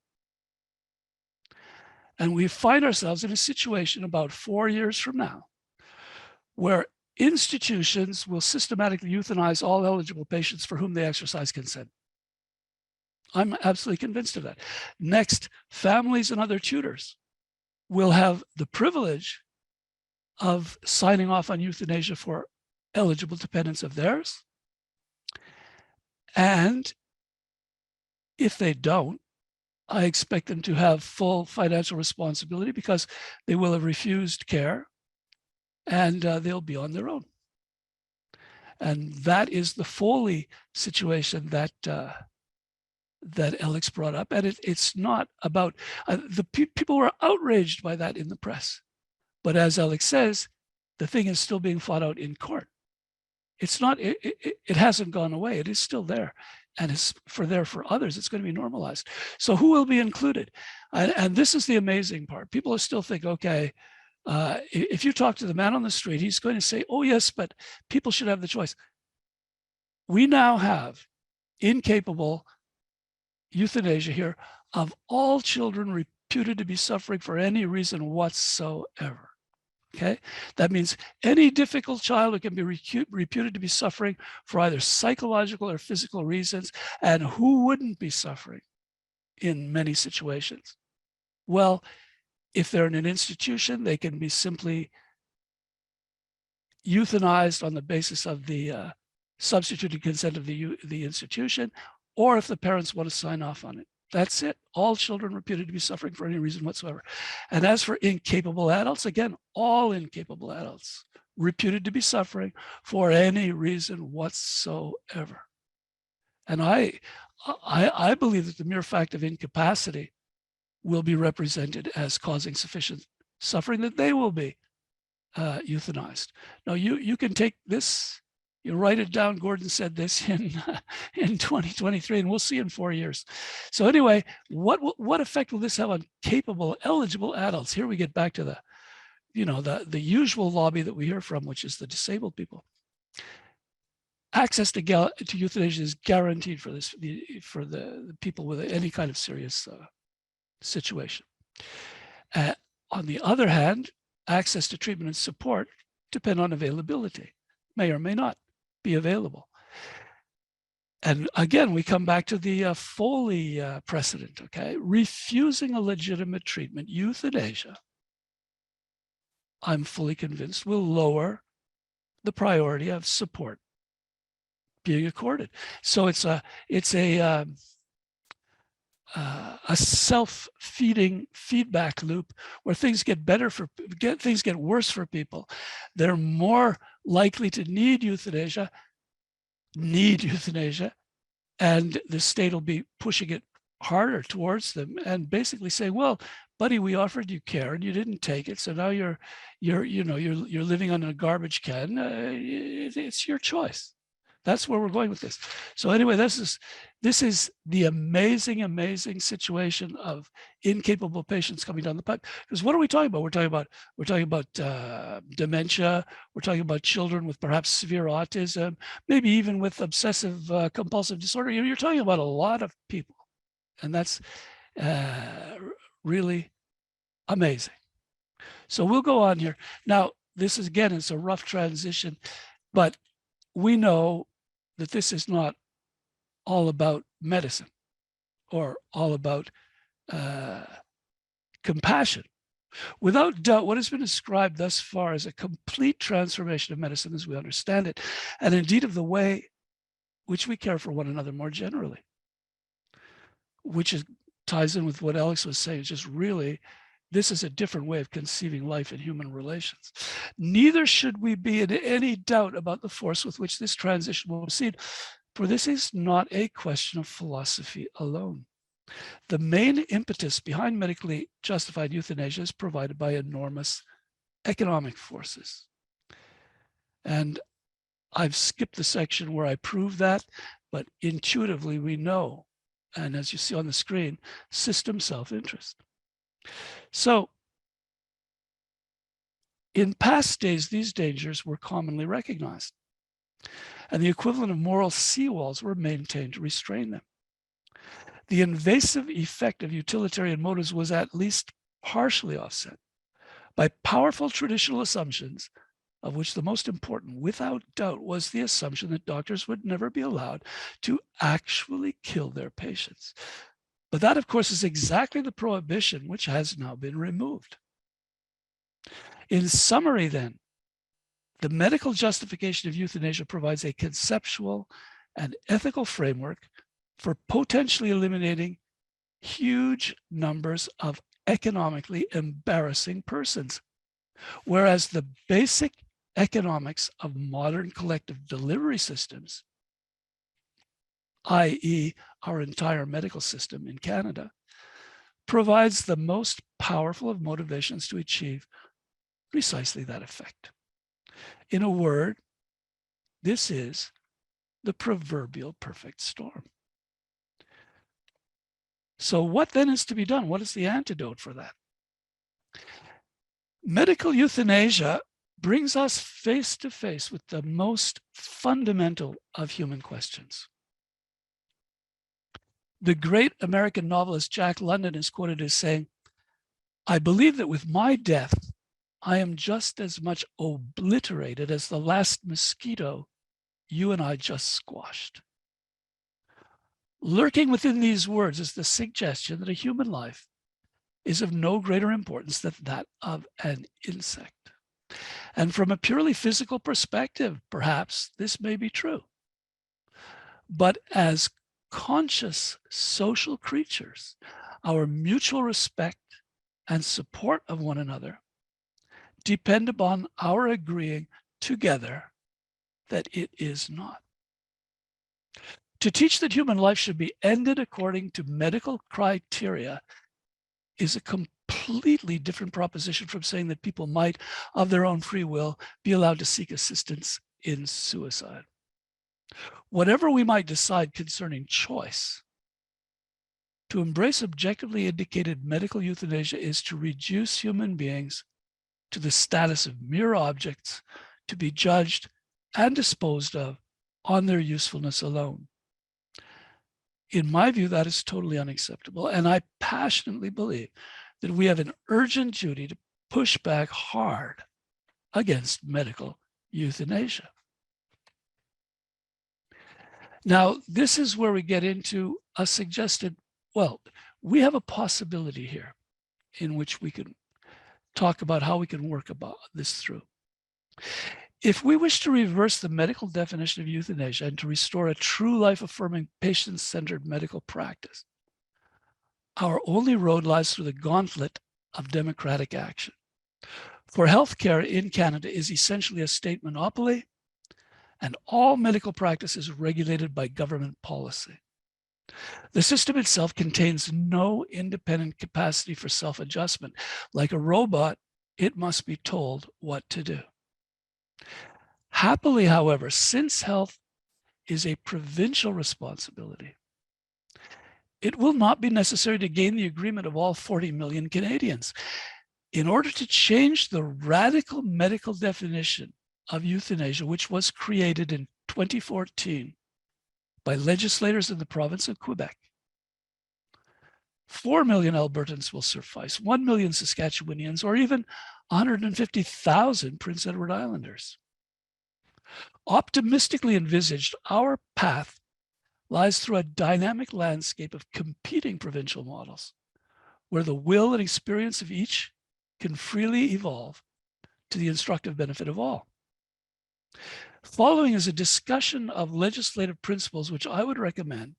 and we find ourselves in a situation about 4 years from now, where institutions will systematically euthanize all eligible patients for whom they exercise consent. I'm absolutely convinced of that. Next, families and other tutors will have the privilege of signing off on euthanasia for eligible dependents of theirs. And if they don't, I expect them to have full financial responsibility, because they will have refused care, and they'll be on their own. And that is the Foley situation that that Alex brought up. And it's not about, people were outraged by that in the press. But as Alex says, the thing is still being fought out in court. It's not, it hasn't gone away. It is still there. And it's for others, it's going to be normalized. So who will be included? And this is the amazing part. People still think, okay, if you talk to the man on the street, he's going to say, oh yes, but people should have the choice. We now have incapable euthanasia here of all children reputed to be suffering for any reason whatsoever. Okay, that means any difficult child who can be reputed to be suffering for either psychological or physical reasons, and who wouldn't be suffering in many situations. Well, if they're in an institution, they can be simply euthanized on the basis of the substituted consent of the institution, or if the parents want to sign off on it. That's it. All children reputed to be suffering for any reason whatsoever. And as for incapable adults, again, all incapable adults reputed to be suffering for any reason whatsoever. And I believe that the mere fact of incapacity will be represented as causing sufficient suffering that they will be euthanized. Now, you can take this, you write it down. Gordon said this in 2023, and we'll see in 4 years. So anyway, what effect will this have on capable, eligible adults? Here we get back to the usual lobby that we hear from, which is the disabled people. Access to euthanasia is guaranteed for the people with any kind of serious situation. On the other hand, access to treatment and support depend on availability, may or may not be available. And again, we come back to the Foley precedent, okay? Refusing a legitimate treatment, euthanasia, I'm fully convinced, will lower the priority of support being accorded. So it's a self-feeding feedback loop where things get things get worse for people. They're more likely to need euthanasia, and the state will be pushing it harder towards them and basically say, well, buddy, we offered you care and you didn't take it, so now you're living on a garbage can. It's your choice. That's where we're going with this. So anyway, this is the amazing situation of incapable patients coming down the pipe. Because what are we talking about? We're talking about dementia. We're talking about children with perhaps severe autism, maybe even with obsessive compulsive disorder. You're talking about a lot of people, and that's really amazing. So we'll go on here. Now, this is, again, it's a rough transition, but we know that this is not all about medicine or all about compassion. Without doubt, what has been described thus far is a complete transformation of medicine as we understand it, and indeed of the way which we care for one another more generally, which ties in with what Alex was saying, just really this is a different way of conceiving life and human relations. Neither should we be in any doubt about the force with which this transition will proceed, for this is not a question of philosophy alone. The main impetus behind medically justified euthanasia is provided by enormous economic forces. And I've skipped the section where I prove that, but intuitively we know, and as you see on the screen, system self-interest. So in past days, these dangers were commonly recognized, and the equivalent of moral seawalls were maintained to restrain them. The invasive effect of utilitarian motives was at least partially offset by powerful traditional assumptions, of which the most important, without doubt, was the assumption that doctors would never be allowed to actually kill their patients. But that, of course, is exactly the prohibition which has now been removed. In summary, then, the medical justification of euthanasia provides a conceptual and ethical framework for potentially eliminating huge numbers of economically embarrassing persons, whereas the basic economics of modern collective delivery systems, i.e. our entire medical system in Canada, provides the most powerful of motivations to achieve precisely that effect. In a word, this is the proverbial perfect storm. So what then is to be done? What is the antidote for that? Medical euthanasia brings us face to face with the most fundamental of human questions. The great American novelist Jack London is quoted as saying, "I believe that with my death, I am just as much obliterated as the last mosquito you and I just squashed." Lurking within these words is the suggestion that a human life is of no greater importance than that of an insect. And from a purely physical perspective, perhaps this may be true. But as conscious social creatures, our mutual respect and support of one another depend upon our agreeing together that it is not. To teach that human life should be ended according to medical criteria is a completely different proposition from saying that people might, of their own free will, be allowed to seek assistance in suicide. Whatever we might decide concerning choice, to embrace objectively indicated medical euthanasia is to reduce human beings to the status of mere objects to be judged and disposed of on their usefulness alone. In my view, that is totally unacceptable. And I passionately believe that we have an urgent duty to push back hard against medical euthanasia. Now, this is where we get into a suggested, well, we have a possibility here in which we can talk about how we can work about this through. If we wish to reverse the medical definition of euthanasia and to restore a true life-affirming, patient-centered medical practice, our only road lies through the gauntlet of democratic action. For healthcare in Canada is essentially a state monopoly, and all medical practice is regulated by government policy. The system itself contains no independent capacity for self-adjustment. Like a robot, it must be told what to do. Happily, however, since health is a provincial responsibility, it will not be necessary to gain the agreement of all 40 million Canadians. In order to change the radical medical definition of euthanasia, which was created in 2014 by legislators in the province of Quebec, 4 million Albertans will suffice, 1 million Saskatchewanians, or even 150,000 Prince Edward Islanders. Optimistically envisaged, our path lies through a dynamic landscape of competing provincial models, where the will and experience of each can freely evolve to the instructive benefit of all. Following is a discussion of legislative principles which I would recommend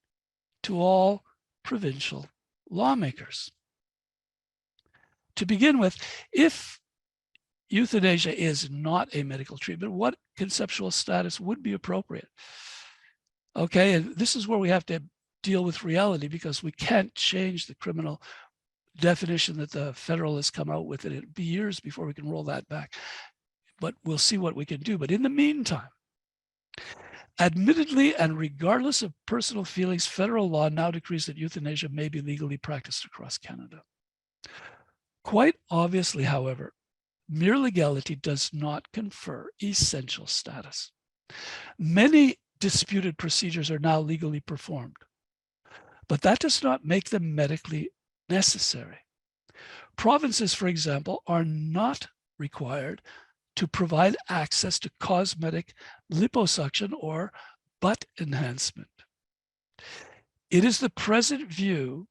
to all provincial lawmakers. to begin with, if euthanasia is not a medical treatment, what conceptual status would be appropriate? Okay, and this is where we have to deal with reality, because we can't change the criminal definition that the federal has come out with, and it'll be years before we can roll that back. But we'll see what we can do. But in the meantime, admittedly, and regardless of personal feelings, federal law now decrees that euthanasia may be legally practiced across Canada. Quite obviously, however, mere legality does not confer essential status. Many disputed procedures are now legally performed, but that does not make them medically necessary. Provinces, for example, are not required to provide access to cosmetic liposuction or butt enhancement. It is the present view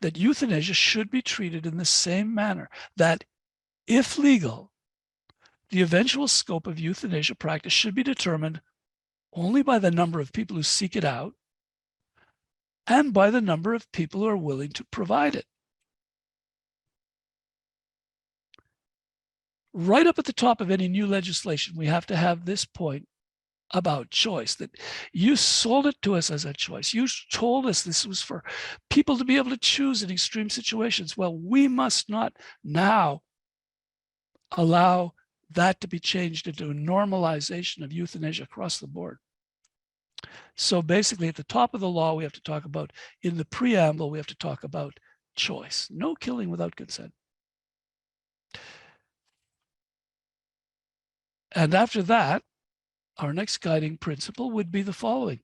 that euthanasia should be treated in the same manner, that if legal, the eventual scope of euthanasia practice should be determined only by the number of people who seek it out and by the number of people who are willing to provide it. Right up at the top of any new legislation, we have to have this point about choice, that you sold it to us as a choice. You told us this was for people to be able to choose in extreme situations. Well, we must not now allow that to be changed into a normalization of euthanasia across the board. So basically, at the top of the law, we have to talk about, in the preamble, we have to talk about choice. No killing without consent. And after that, our next guiding principle would be the following.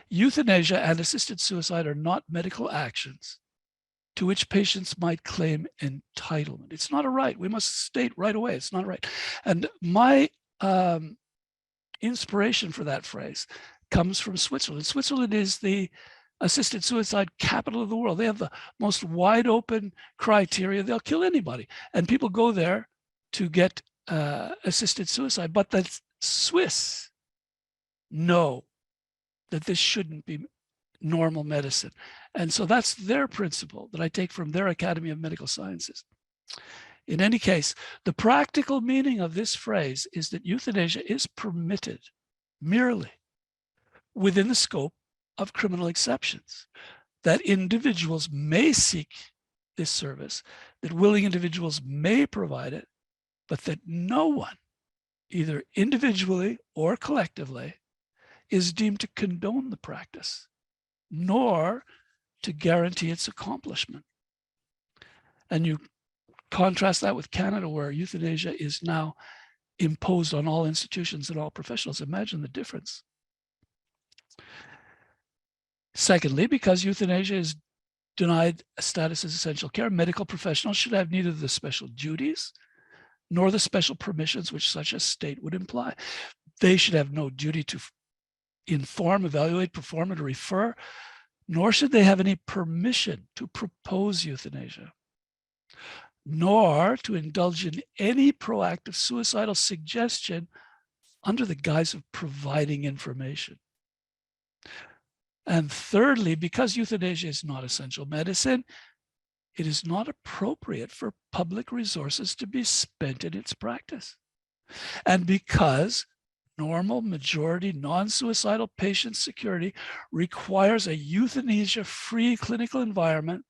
Euthanasia and assisted suicide are not medical actions to which patients might claim entitlement. It's not a right. We must state right away, it's not a right. And my inspiration for that phrase comes from Switzerland. Switzerland is the assisted suicide capital of the world. They have the most wide open criteria. They'll kill anybody. And people go there to get assisted suicide. But the Swiss know that this shouldn't be normal medicine. And so that's their principle that I take from their Academy of Medical Sciences. In any case, the practical meaning of this phrase is that euthanasia is permitted merely within the scope of criminal exceptions, that individuals may seek this service, that willing individuals may provide it, but that no one, either individually or collectively, is deemed to condone the practice, nor to guarantee its accomplishment. And you contrast that with Canada, where euthanasia is now imposed on all institutions and all professionals. Imagine the difference. Secondly, because euthanasia is denied a status as essential care, medical professionals should have neither the special duties nor the special permissions which such a state would imply. They should have no duty to inform, evaluate, perform, and refer, nor should they have any permission to propose euthanasia, nor to indulge in any proactive suicidal suggestion under the guise of providing information. And thirdly, because euthanasia is not essential medicine, it is not appropriate for public resources to be spent in its practice. And because normal majority non-suicidal patient security requires a euthanasia-free clinical environment,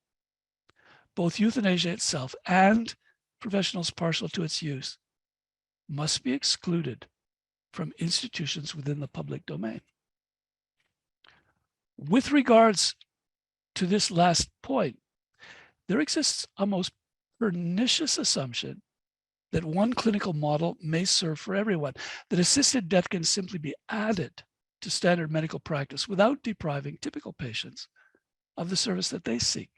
both euthanasia itself and professionals partial to its use must be excluded from institutions within the public domain. With regards to this last point, there exists a most pernicious assumption that one clinical model may serve for everyone, that assisted death can simply be added to standard medical practice without depriving typical patients of the service that they seek.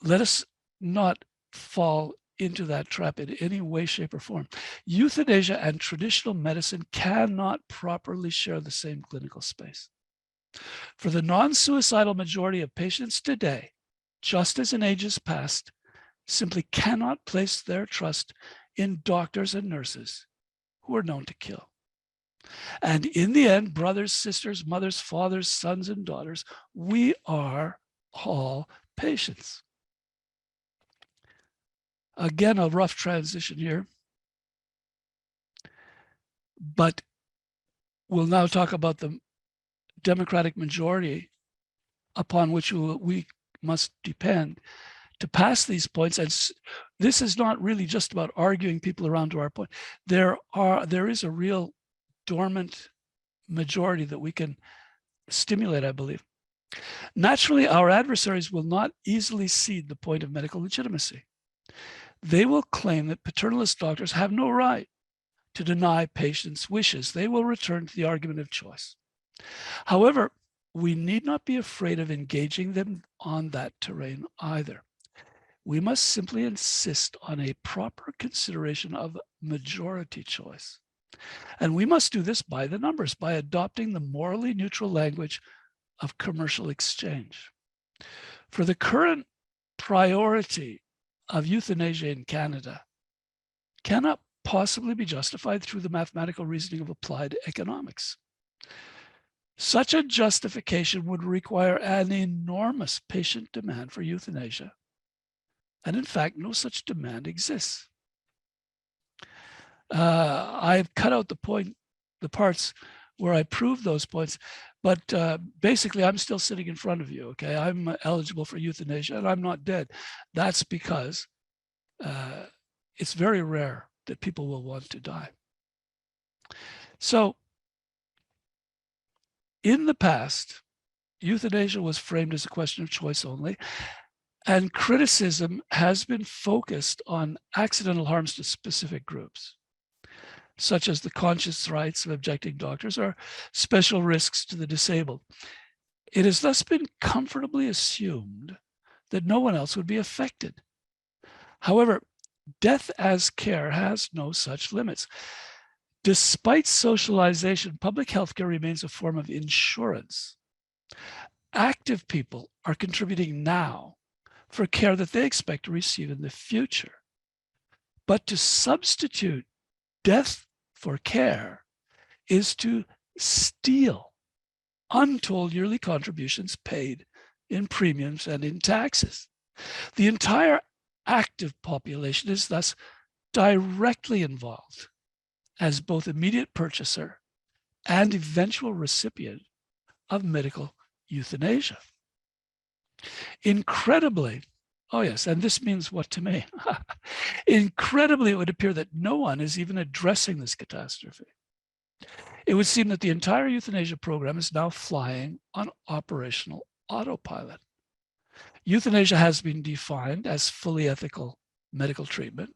Let us not fall into that trap in any way, shape, or form. Euthanasia and traditional medicine cannot properly share the same clinical space. For the non-suicidal majority of patients today, just as in ages past, simply cannot place their trust in doctors and nurses who are known to kill. And in the end, brothers, sisters, mothers, fathers, sons, and daughters, we are all patients. Again, a rough transition here, but we'll now talk about the democratic majority upon which we must depend to pass these points. And this is not really just about arguing people around to our point. There is a real dormant majority that we can stimulate, I believe. Naturally, our adversaries will not easily cede the point of medical legitimacy. They will claim that paternalist doctors have no right to deny patients' wishes. They will return to the argument of choice. However, we need not be afraid of engaging them on that terrain either. We must simply insist on a proper consideration of majority choice. And we must do this by the numbers, by adopting the morally neutral language of commercial exchange. For the current priority of euthanasia in Canada cannot possibly be justified through the mathematical reasoning of applied economics. Such a justification would require an enormous patient demand for euthanasia. And in fact, no such demand exists. I've cut out the parts where I prove those points, but basically I'm still sitting in front of you, okay? I'm eligible for euthanasia and I'm not dead. That's because it's very rare that people will want to die. So in the past, euthanasia was framed as a question of choice only, and criticism has been focused on accidental harms to specific groups, such as the conscience rights of objecting doctors or special risks to the disabled. It has thus been comfortably assumed that no one else would be affected. However, death as care has no such limits. Despite socialization, public health care remains a form of insurance. Active people are contributing now for care that they expect to receive in the future. But to substitute death for care is to steal untold yearly contributions paid in premiums and in taxes. The entire active population is thus directly involved as both immediate purchaser and eventual recipient of medical euthanasia. Incredibly, oh yes, and this means what to me? Incredibly, it would appear that no one is even addressing this catastrophe. It would seem that the entire euthanasia program is now flying on operational autopilot. Euthanasia has been defined as fully ethical medical treatment,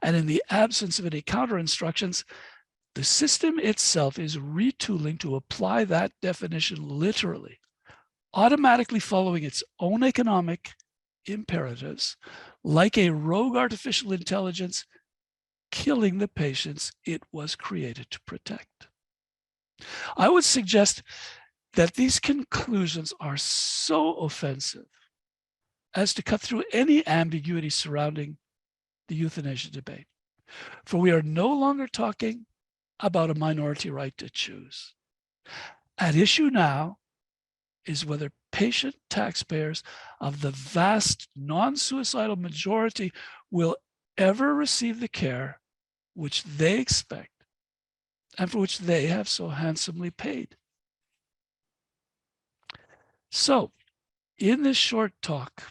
and in the absence of any counter instructions, the system itself is retooling to apply that definition literally, automatically following its own economic imperatives, like a rogue artificial intelligence, killing the patients it was created to protect. I would suggest that these conclusions are so offensive as to cut through any ambiguity surrounding the euthanasia debate. For we are no longer talking about a minority right to choose. At issue now is whether patient taxpayers of the vast non-suicidal majority will ever receive the care which they expect and for which they have so handsomely paid. So, in this short talk,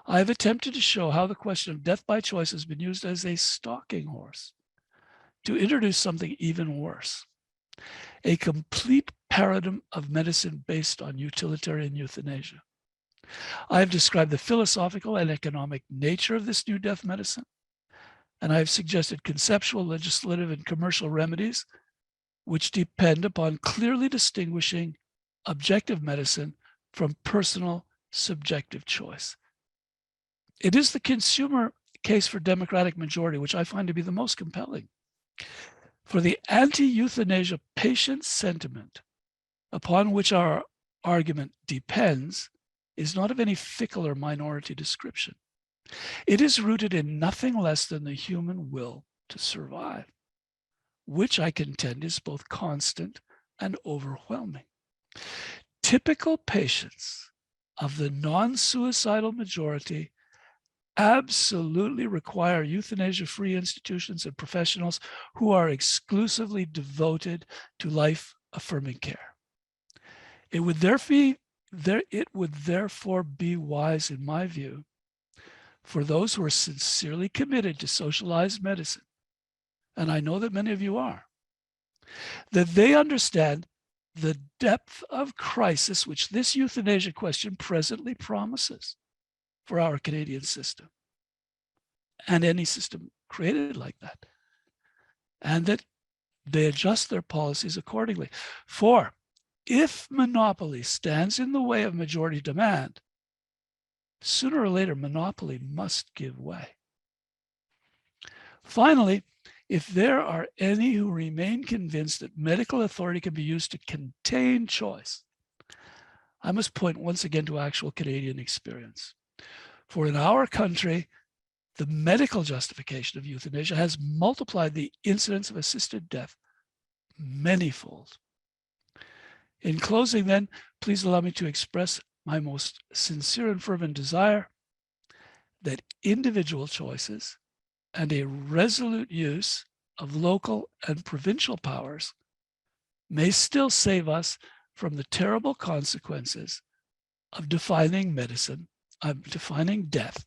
I've attempted to show how the question of death by choice has been used as a stalking horse to introduce something even worse, a complete paradigm of medicine based on utilitarian euthanasia. I have described the philosophical and economic nature of this new death medicine, and I have suggested conceptual, legislative, and commercial remedies which depend upon clearly distinguishing objective medicine from personal, subjective choice. It is the consumer case for democratic majority which I find to be the most compelling. For the anti-euthanasia patient sentiment upon which our argument depends is not of any fickle or minority description. It is rooted in nothing less than the human will to survive, which I contend is both constant and overwhelming. Typical patients of the non-suicidal majority absolutely require euthanasia-free institutions and professionals who are exclusively devoted to life-affirming care. It would therefore be wise, in my view, for those who are sincerely committed to socialized medicine, and I know that many of you are, that they understand the depth of crisis which this euthanasia question presently promises for our Canadian system and any system created like that, and that they adjust their policies accordingly. For if monopoly stands in the way of majority demand, sooner or later, monopoly must give way. Finally, if there are any who remain convinced that medical authority can be used to contain choice, I must point once again to actual Canadian experience. For in our country, the medical justification of euthanasia has multiplied the incidence of assisted death manyfold. In closing then, please allow me to express my most sincere and fervent desire that individual choices and a resolute use of local and provincial powers may still save us from the terrible consequences of defining death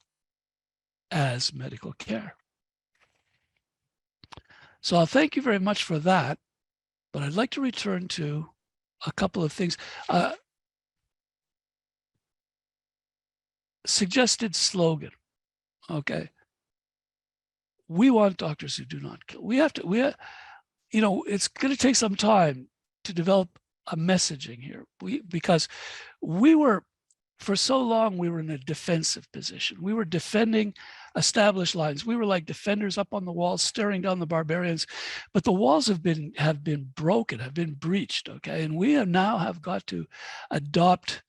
as medical care. So I'll thank you very much for that, but I'd like to return to a couple of things. Suggested slogan, okay. We want doctors who do not kill. It's going to take some time to develop a messaging here. Because for so long, we were in a defensive position. We were defending established lines. We were like defenders up on the walls, staring down the barbarians. But the walls have been broken, have been breached. Okay, and we have got to adopt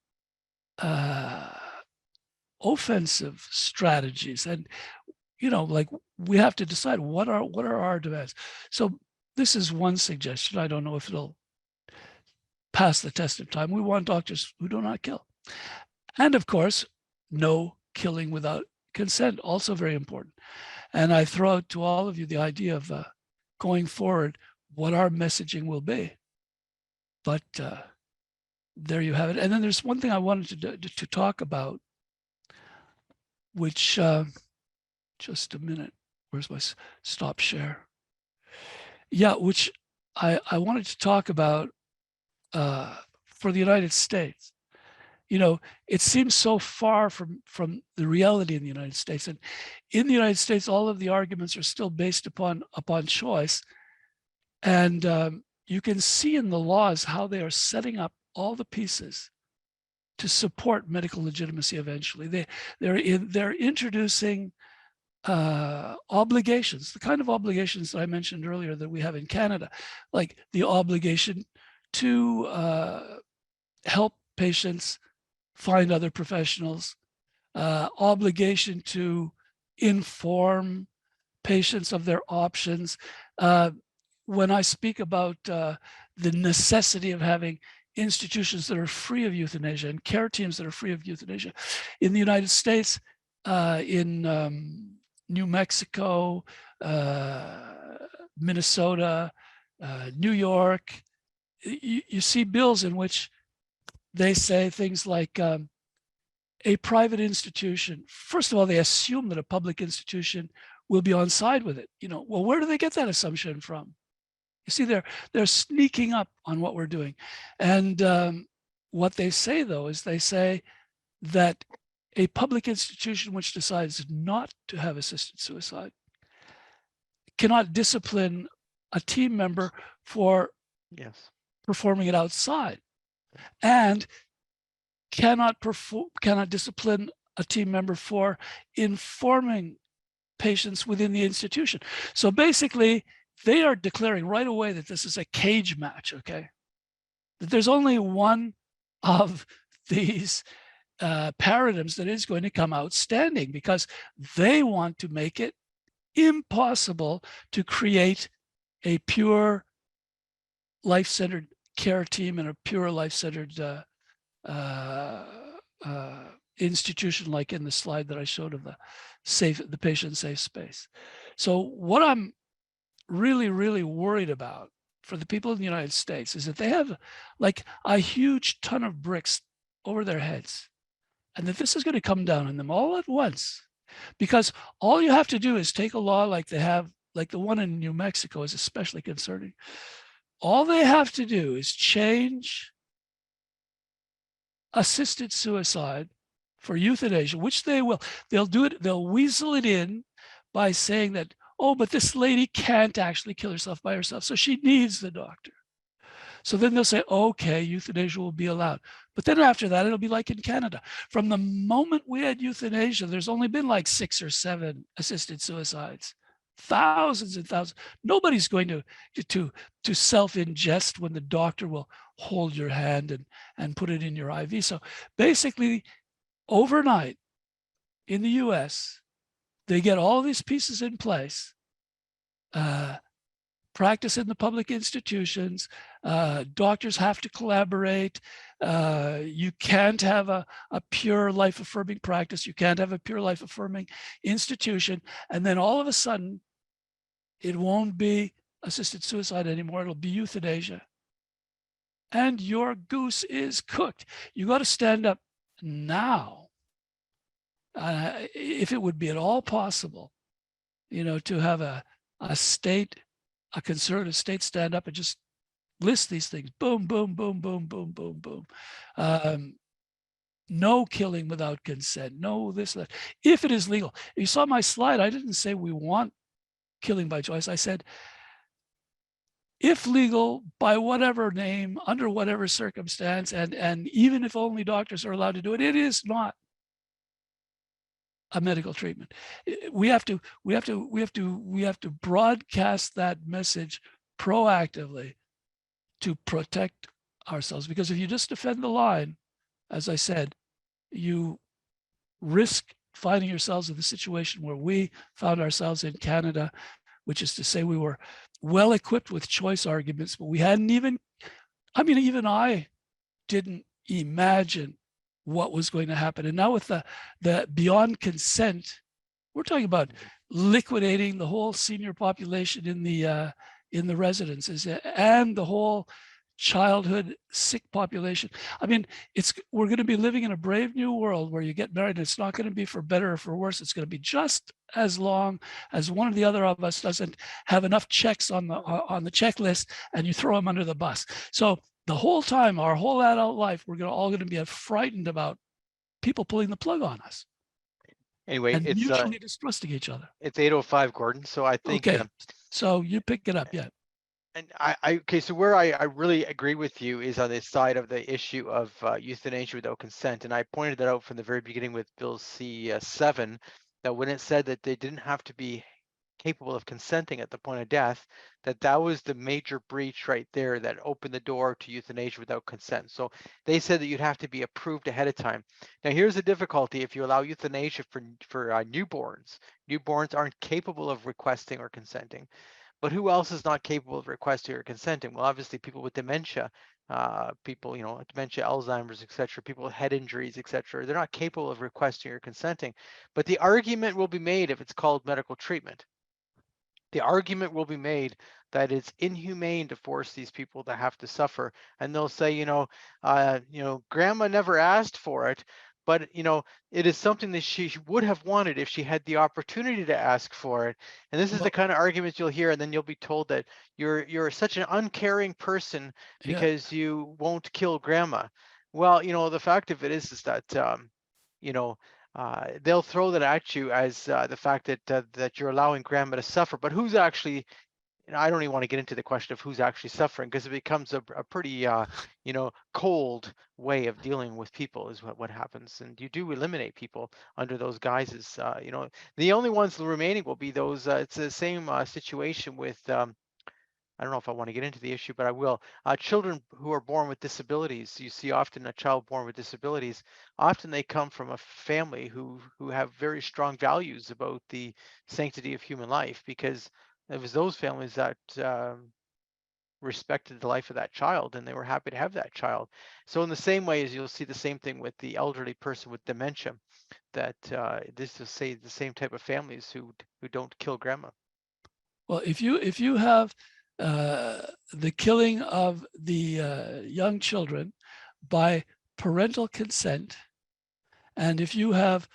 offensive strategies, and we have to decide what are our demands. So this is one suggestion. I don't know if it'll pass the test of time. We want doctors who do not kill. And of course, no killing without consent, also very important. And I throw out to all of you the idea of going forward, what our messaging will be. But there you have it. And then there's one thing I wanted to talk about, which, just a minute, where's my stop share? Yeah, which I wanted to talk about for the United States. It seems so far from the reality in the United States. And in the United States, all of the arguments are still based upon choice. And you can see in the laws how they are setting up all the pieces to support medical legitimacy eventually. They're introducing obligations, the kind of obligations that I mentioned earlier that we have in Canada, like the obligation to help patients find other professionals, obligation to inform patients of their options. When I speak about the necessity of having institutions that are free of euthanasia and care teams that are free of euthanasia, in the United States, in New Mexico, Minnesota, New York, you see bills in which they say things like a private institution, first of all, they assume that a public institution will be on side with it. Well, where do they get that assumption from? You see, they're sneaking up on what we're doing. And what they say, though, is they say that a public institution which decides not to have assisted suicide cannot discipline a team member for performing it outside, and cannot discipline a team member for informing patients within the institution. So basically, they are declaring right away that this is a cage match, okay? That there's only one of these paradigms that is going to come out standing, because they want to make it impossible to create a pure life-centered care team and a pure life-centered institution, like in the slide that I showed of the patient safe space. So what I'm really, really worried about for the people in the United States is that they have like a huge ton of bricks over their heads, and that this is going to come down on them all at once. Because all you have to do is take a law like they have, like the one in New Mexico is especially concerning. All they have to do is change assisted suicide for euthanasia, which they will. They'll do it, they'll weasel it in by saying that, oh, but this lady can't actually kill herself by herself, so she needs the doctor. So then they'll say, okay, euthanasia will be allowed. But then after that, it'll be like in Canada. From the moment we had euthanasia, there's only been like 6 or 7 assisted suicides. Thousands and thousands. Nobody's going to self-ingest when the doctor will hold your hand and put it in your IV. So basically, overnight in the US, they get all these pieces in place. Practice in the public institutions. Doctors have to collaborate. You can't have a pure life-affirming practice. You can't have a pure life-affirming institution. And then all of a sudden, it won't be assisted suicide anymore. It'll be euthanasia. And your goose is cooked. You got to stand up now. If it would be at all possible, to have a conservative state stand up and just list these things. Boom, boom, boom, boom, boom, boom, boom. No killing without consent. No this, that. If it is legal. You saw my slide. I didn't say we want killing by choice. I said, if legal, by whatever name, under whatever circumstance, and even if only doctors are allowed to do it, it is not a medical treatment. We have to broadcast that message proactively to protect ourselves. Because if you just defend the line, as I said, you risk finding yourselves in the situation where we found ourselves in Canada, which is to say we were well equipped with choice arguments, but we hadn't even I didn't imagine what was going to happen. And now with the beyond consent, we're talking about liquidating the whole senior population in the residences and the whole childhood sick population. We're going to be living in a brave new world where you get married and it's not going to be for better or for worse. It's going to be just as long as one or the other of us doesn't have enough checks on the checklist and you throw them under the bus. So the whole time, our whole adult life, we're all going to be frightened about people pulling the plug on us. Anyway, and it's mutually distrusting each other. It's 8:05, Gordon. So I think okay. So you pick it up, yeah. And okay, so where I really agree with you is on this side of the issue of euthanasia without consent. And I pointed that out from the very beginning with Bill C-7, that when it said that they didn't have to be capable of consenting at the point of death, that was the major breach right there that opened the door to euthanasia without consent. So they said that you'd have to be approved ahead of time. Now here's the difficulty: if you allow euthanasia for newborns, newborns aren't capable of requesting or consenting. But who else is not capable of requesting or consenting? Well, obviously people with dementia, people, dementia, Alzheimer's, etc., people with head injuries, etc., they're not capable of requesting or consenting. But the argument will be made if it's called medical treatment. The argument will be made that it's inhumane to force these people to have to suffer, and they'll say, grandma never asked for it, but it is something that she would have wanted if she had the opportunity to ask for it. And this is the kind of arguments you'll hear, and then you'll be told that you're such an uncaring person because you won't kill grandma. Well, the fact of it is that they'll throw that at you as the fact that you're allowing grandma to suffer. But who's actually, I don't even want to get into the question of who's actually suffering, because it becomes a pretty, cold way of dealing with people is what happens. And you do eliminate people under those guises. The only ones remaining will be those, it's the same situation with, I don't know if I want to get into the issue, but I will. Children who are born with disabilities, you see often a child born with disabilities, often they come from a family who have very strong values about the sanctity of human life, because it was those families that respected the life of that child and they were happy to have that child. So in the same way as you'll see the same thing with the elderly person with dementia, that this is say the same type of families who don't kill grandma. Well, if you have the killing of the young children by parental consent, and if you have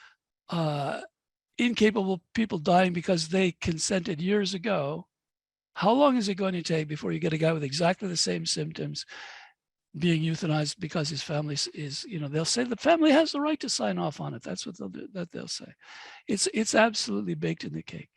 incapable people dying because they consented years ago, how long is it going to take before you get a guy with exactly the same symptoms being euthanized because his family is, they'll say the family has the right to sign off on it. That's what they'll do. That they'll say. It's absolutely baked in the cake.